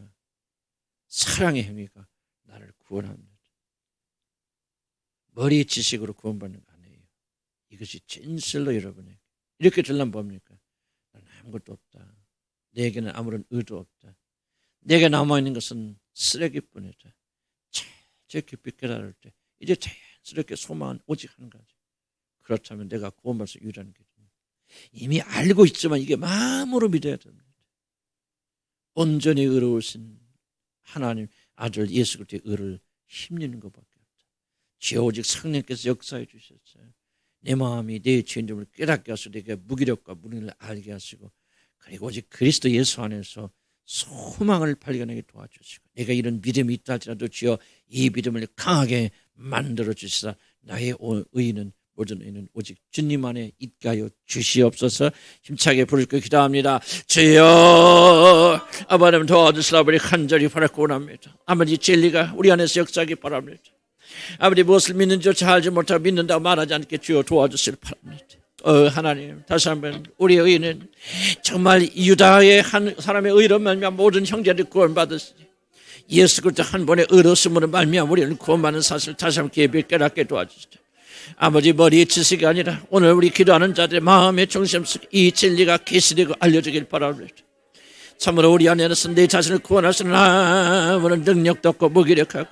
사랑의 행위가 나를 구원합니다. 머리 지식으로 구원받는 거 아니에요. 이것이 진실로 여러분에게 이렇게 들려면 뭡니까? 나는 아무것도 없다. 내게는 아무런 의도 없다. 내게 남아있는 것은 쓰레기뿐이다. 제 깊이 깨달을 때 이제 자연스럽게 소망은 오직 한 가지. 그렇다면 내가 구원받을 수 유일한 길입니다. 이미 알고 있지만 이게 마음으로 믿어야 됩니다. 온전히 의로우신 하나님 아들 예수 그리스도의 의를 힘입는 것밖에 없다. 주여 오직 성령께서 역사해 주셨어요. 내 마음이 내 죄인됨을 깨닫게 하시고 내게 무기력과 무능을 알게 하시고 그리고 오직 그리스도 예수 안에서 소망을 발견하게 도와주시고 내가 이런 믿음이 있다 할지라도 주여 이 믿음을 강하게 만들어 주시사 나의 의는 모든 의는 오직 주님 안에 있게 하여 주시옵소서. 힘차게 부를 거 기도합니다. 주여 아버님 도와주시라 우리 간절히 바라고 원합니다. 아버지 진리가 우리 안에서 역사하기 바랍니다. 아버지 무엇을 믿는지 잘 알지 못하고 믿는다고 말하지 않게 주여 도와주시길 바랍니다. 하나님 다시 한번 우리의 의는 정말 유다의 한 사람의 의로 말미암아 모든 형제들이 구원받으시니 예수 그리스도 한 번의 의로움으로 말미암아 우리는 구원받는 사실을 다시 한번 깊이 깨닫게 도와주시죠. 아버지 머리의 지식이 아니라 오늘 우리 기도하는 자들의 마음의 중심 속에 이 진리가 계시되고 알려지길 바랍니다. 참으로 우리 안에서 내 자신을 구원할 수 있는 아무런 능력도 없고 무기력하고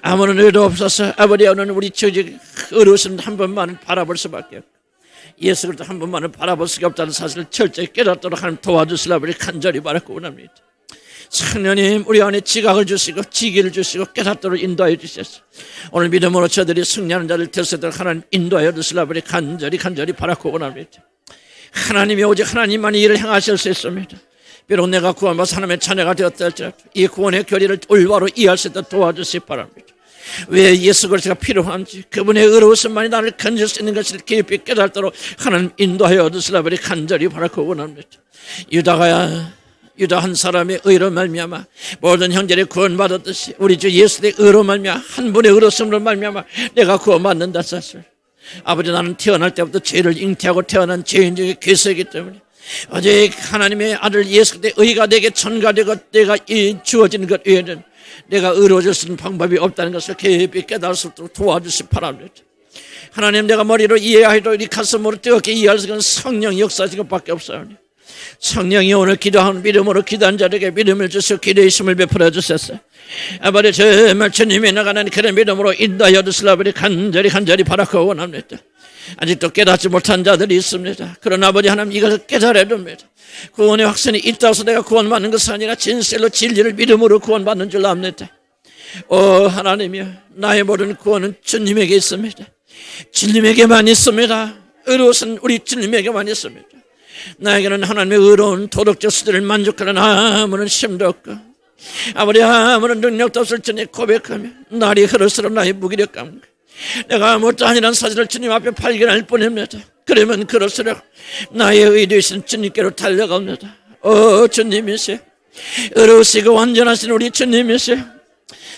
아무런 의도 없어서 아버지 오늘 우리 조직 의로우신 한 번만은 바라볼 수밖에 없고 예수 그리스도 한 번만은 바라볼 수가 없다는 사실을 철저히 깨닫도록 하나님 도와주시라고 우리 간절히 바라고 원합니다. 성령님 우리 안에 지각을 주시고 지기를 주시고 깨닫도록 인도하여 주셔서 오늘 믿음으로 저들이 승리하는 자를 되새도록 하나님 인도하여 주시라고 우리 간절히 바라고 원합니다. 하나님이 오직 하나님만이 일을 행하실 수 있습니다. 비록 내가 구원받아서 하나님의 자녀가 되었다 할지라도 이 구원의 교리를 올바로 이해할 수 있도록 도와주시기 바랍니다. 왜 예수 그리스도가 필요한지 그분의 의로우심만이 나를 건질 수 있는 것을 깊이 깨닫도록 하나님 인도하여 주시라고 우리 간절히 바라고 원합니다. 유다 한 사람의 의로 말미암아 모든 형제를 구원받았듯이 우리 주 예수의 의로 말미암아 한 분의 의로우심으로 말미암아 내가 구원받는다 사실. 아버지 나는 태어날 때부터 죄를 잉태하고 태어난 죄인 중에 괴수이기 때문에 오직 하나님의 아들 예수 그리스도의 의가 내게 전가되고 내가 주어지는 것 외에는 내가 의로워질 수 있는 방법이 없다는 것을 깊이 깨달을 수 있도록 도와주시기 바랍니다. 하나님 내가 머리로 이해하여도 이 가슴으로 뜨겁게 이해할 수 있는 성령 역사하신 것밖에 없어요. 성령이 오늘 기도하는 믿음으로 기도한 자들에게 믿음을 주시고 기도의 힘을 베풀어 주셨어요. 아버지 정말 주님이 나가는 그런 믿음으로 인도하여 주시라고 간절히 바라고 원합니다. 아직도 깨닫지 못한 자들이 있습니다. 그러나 아버지 하나님 이것을 깨달아야 됩니다. 구원의 확신이 있다고 해서 내가 구원받는 것은 아니라 진실로 진리를 믿음으로 구원받는 줄 압니다. 하나님이여 나의 모든 구원은 주님에게 있습니다. 주님에게만 있습니다. 의로우신 우리 주님에게만 있습니다. 나에게는 하나님의 의로운 도덕적 수준을 만족하는 아무런 힘도 없고 아무리 아무런 능력도 없을 주님 고백하며 날이 흐를수록 나의 무기력감 내가 아무것도 아니라는 사실을 주님 앞에 발견할 뿐입니다. 그러면 그럴수록 나의 의되신 주님께로 달려갑니다. 주님이세요. 의로우시고 완전하신 우리 주님이세요.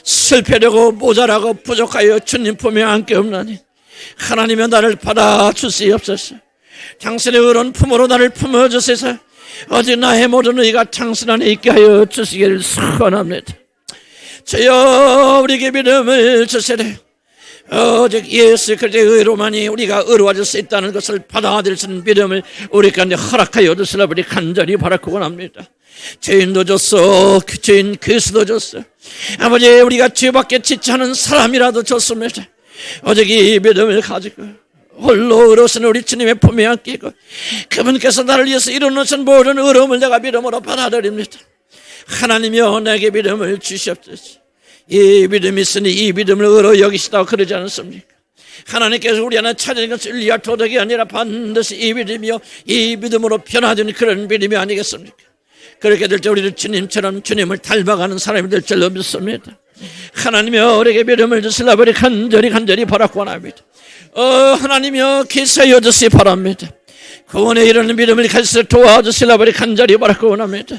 실패되고 모자라고 부족하여 주님 품에 안게 없나니 하나님의 나를 받아주시옵소서. 당신의 의로운 품으로 나를 품어주셔서 어디 나의 모든 의가 당신 안에 있게 하여 주시기를 소원합니다. 주여 우리에게 믿음을 주시래. 오직 예수 그리스도의 의로만이 우리가 의로워질 수 있다는 것을 받아들일 수 있는 믿음을 우리 가운데 허락하여 주시라고 우리 간절히 바라고 원합니다. 죄인도 줬어, 죄인 그리스도 줬어. 아버지 우리가 죄밖에 짓지 않은 사람이라도 좋습니다. 오직 이 믿음을 가지고 홀로 의로우신 우리 주님의 품에 안기고 그분께서 나를 위해서 이루어놓으신 모든 의로움을 내가 믿음으로 받아들입니다. 하나님이여 내게 믿음을 주시옵소서. 이 믿음이 있으니 이 믿음을 의로 여기시다고 그러지 않습니까? 하나님께서 우리 안에 찾은 것은 일리와 도덕이 아니라 반드시 이 믿음이요, 이 믿음으로 변화되는 그런 믿음이 아니겠습니까? 그렇게 될 때 우리는 주님처럼 주님을 닮아가는 사람이 될 줄로 믿습니다. 하나님이여, 우리에게 믿음을 주시라 우리 간절히 바라고 원합니다. 하나님이여, 기사여 주시 바랍니다. 구원에 이르는 믿음을 가지사 도와주시라 우리 간절히 바라고 원합니다.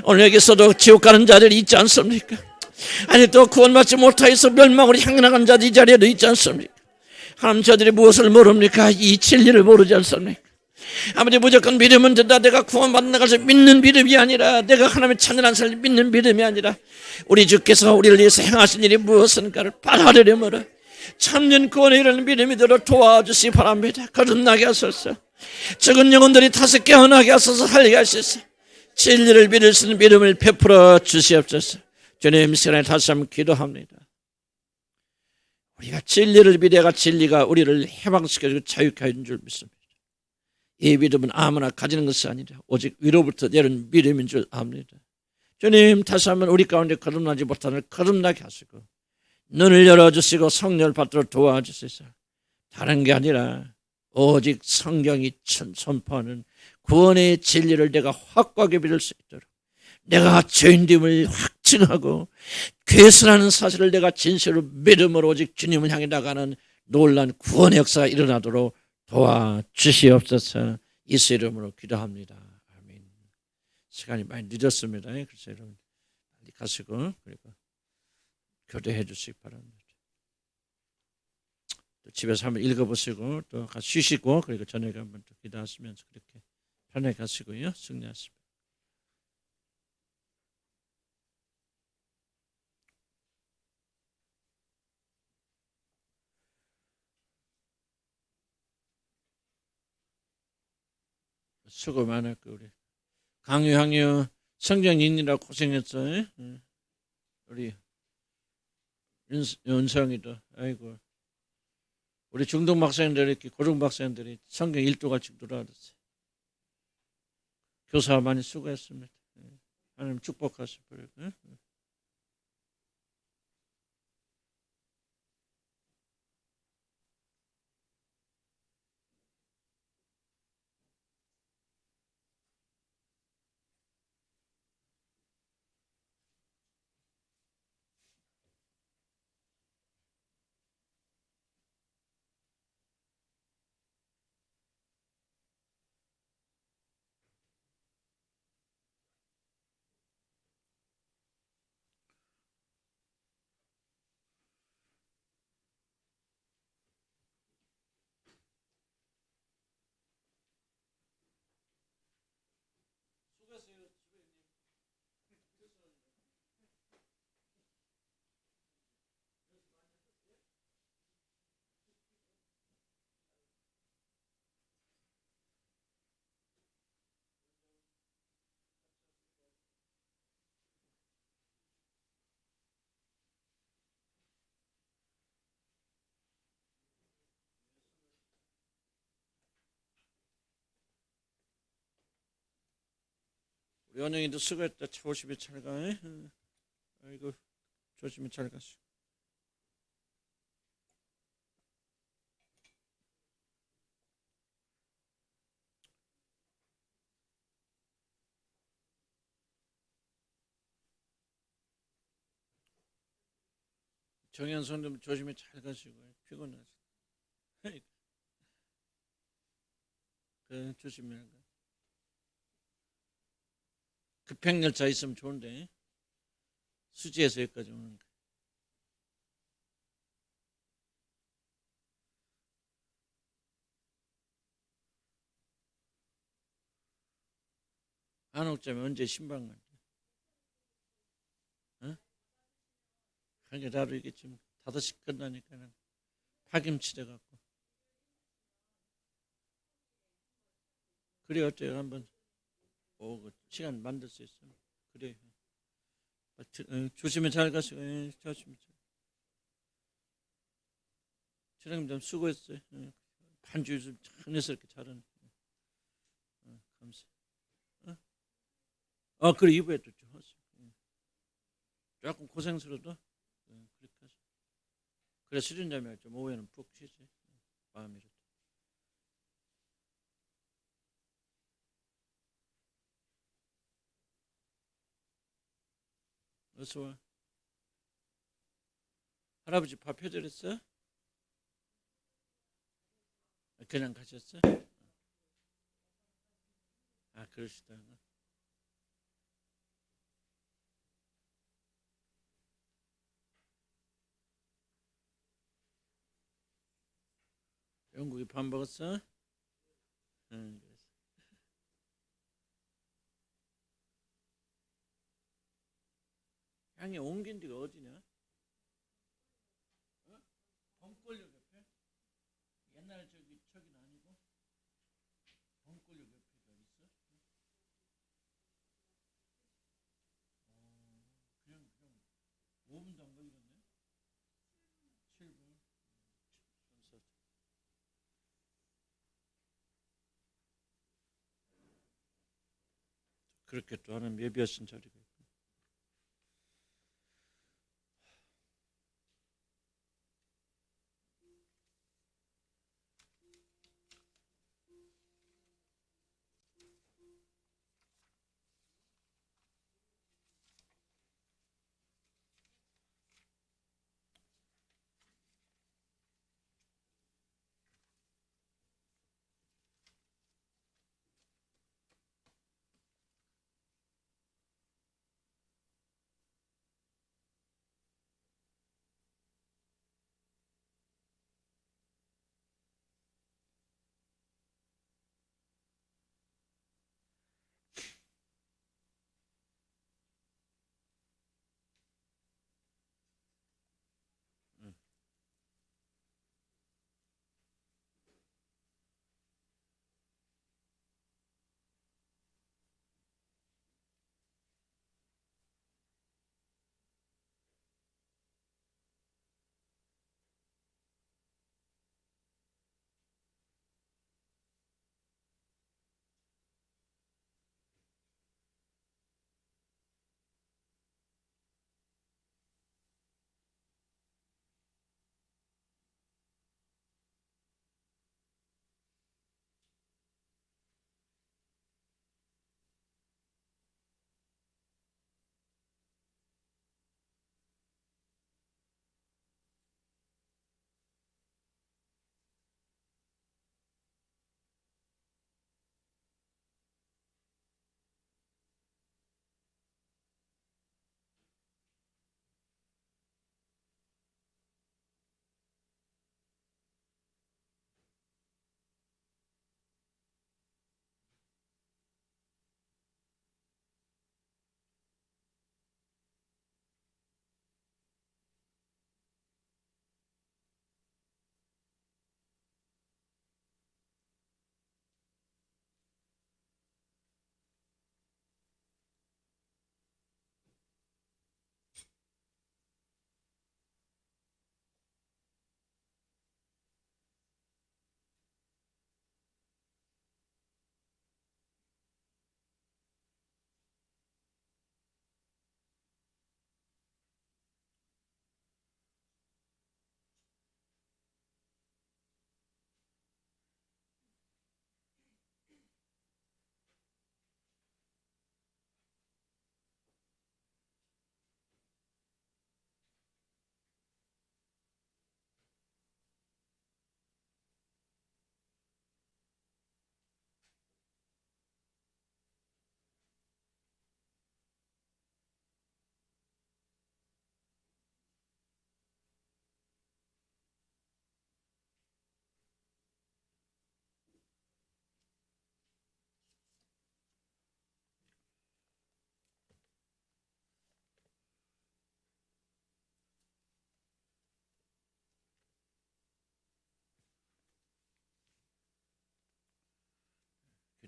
오늘 여기서도 지옥 가는 자들이 있지 않습니까? 아니 또 구원받지 못하여서 멸망으로 향나간 자들 이 자리에도 있지 않습니까? 하나님, 저들이 무엇을 모릅니까? 이 진리를 모르지 않습니까? 아버지, 무조건 믿으면 된다. 내가 구원받는 것을 믿는 믿음이 아니라, 내가 하나님의 찬연한 삶을 믿는 믿음이 아니라, 우리 주께서 우리를 위해서 행하신 일이 무엇인가를 받아들이므로 참된 구원에 이르는 믿음이 되어 도와주시기 바랍니다. 거듭나게 하소서. 죽은 영혼들이 다시 깨어나게 하소서. 살게 하소서. 진리를 믿을 수 있는 믿음을 베풀어 주시옵소서. 주님, 시간에 다시 한번 기도합니다. 우리가 진리를 믿어야 진리가 우리를 해방시켜주고 자유케 하는 줄 믿습니다. 이 믿음은 아무나 가지는 것이 아니라 오직 위로부터 내려온 믿음인 줄 압니다. 주님, 다시 한번 우리 가운데 거듭나지 못하는 거듭나게 하시고 눈을 열어주시고 성령을 받도록 도와주시소. 다른 게 아니라 오직 성경이 선포하는 구원의 진리를 내가 확고하게 믿을 수 있도록, 내가 죄인됨을 확증하고 괴선하는 사실을 내가 진실로 믿음으로 오직 주님을 향해 나가는 놀라운 구원의 역사가 일어나도록 도와주시옵소서. 예수 이름으로 기도합니다. 아멘. 시간이 많이 늦었습니다. 그래서 여러분 빨리 가시고 그리고 교대해 주시기 바랍니다. 또 집에서 한번 읽어보시고 또 가서 쉬시고 그리고 저녁에 한번 또 기도하시면서 그렇게 편하게 가시고요. 승리하십니다. 수고 많았고 우리 강유 성경인이라 고생했어요. 우리 윤성이도 아이고, 우리 중동 박사님들 이렇게 고등 박사님들이 성경 1도같이 들어왔어요. 교사 많이 수고했습니다. 하나님 축복하시고. 우리 연영이도 수고했다. 조심히 잘 가. 아이고, 조심히 잘 가시. 정현선도 조심히 잘 가시고. 피곤하시. 그 조심히 가. 급행열차 있으면 좋은데 수지에서 여기까지 오는 거. 한옥점에 언제 신방 간다? 어? 그러니까 나도 이게 좀 5시 끝나니까는 파김치 돼갖고. 그래 어때요? 한번 시간 만들 수 있어. 그래. 조심히 잘 가시고. 조심히. 주님 좀 수고했어요. 반주 좀 자연스럽게 잘하네. 감사. 그래 이번에 또 좀 하세요. 조금 고생스러워도 그렇게 하세요. 그래 쉬는 잠이 좀 오후에는 푹 쉬지. 마음이라. 어서 와. 할아버지 밥 해드렸어? 그냥 가셨어? 아 그러시다. 영국이 밥 먹었어? 응. 그랬어. 향이 옮긴 데가 어디냐? 어? 범골역 옆에? 옛날 저기는 아니고 범골역 옆에가 있어? 그냥 5분도 안 걸리겠네. 7분. 그렇게 또 하는 예비하신 자리가 있고. 응.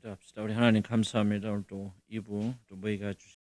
기도합시다. 우리 하나님 감사합니다. 오늘 또 2부 또 모이가 주신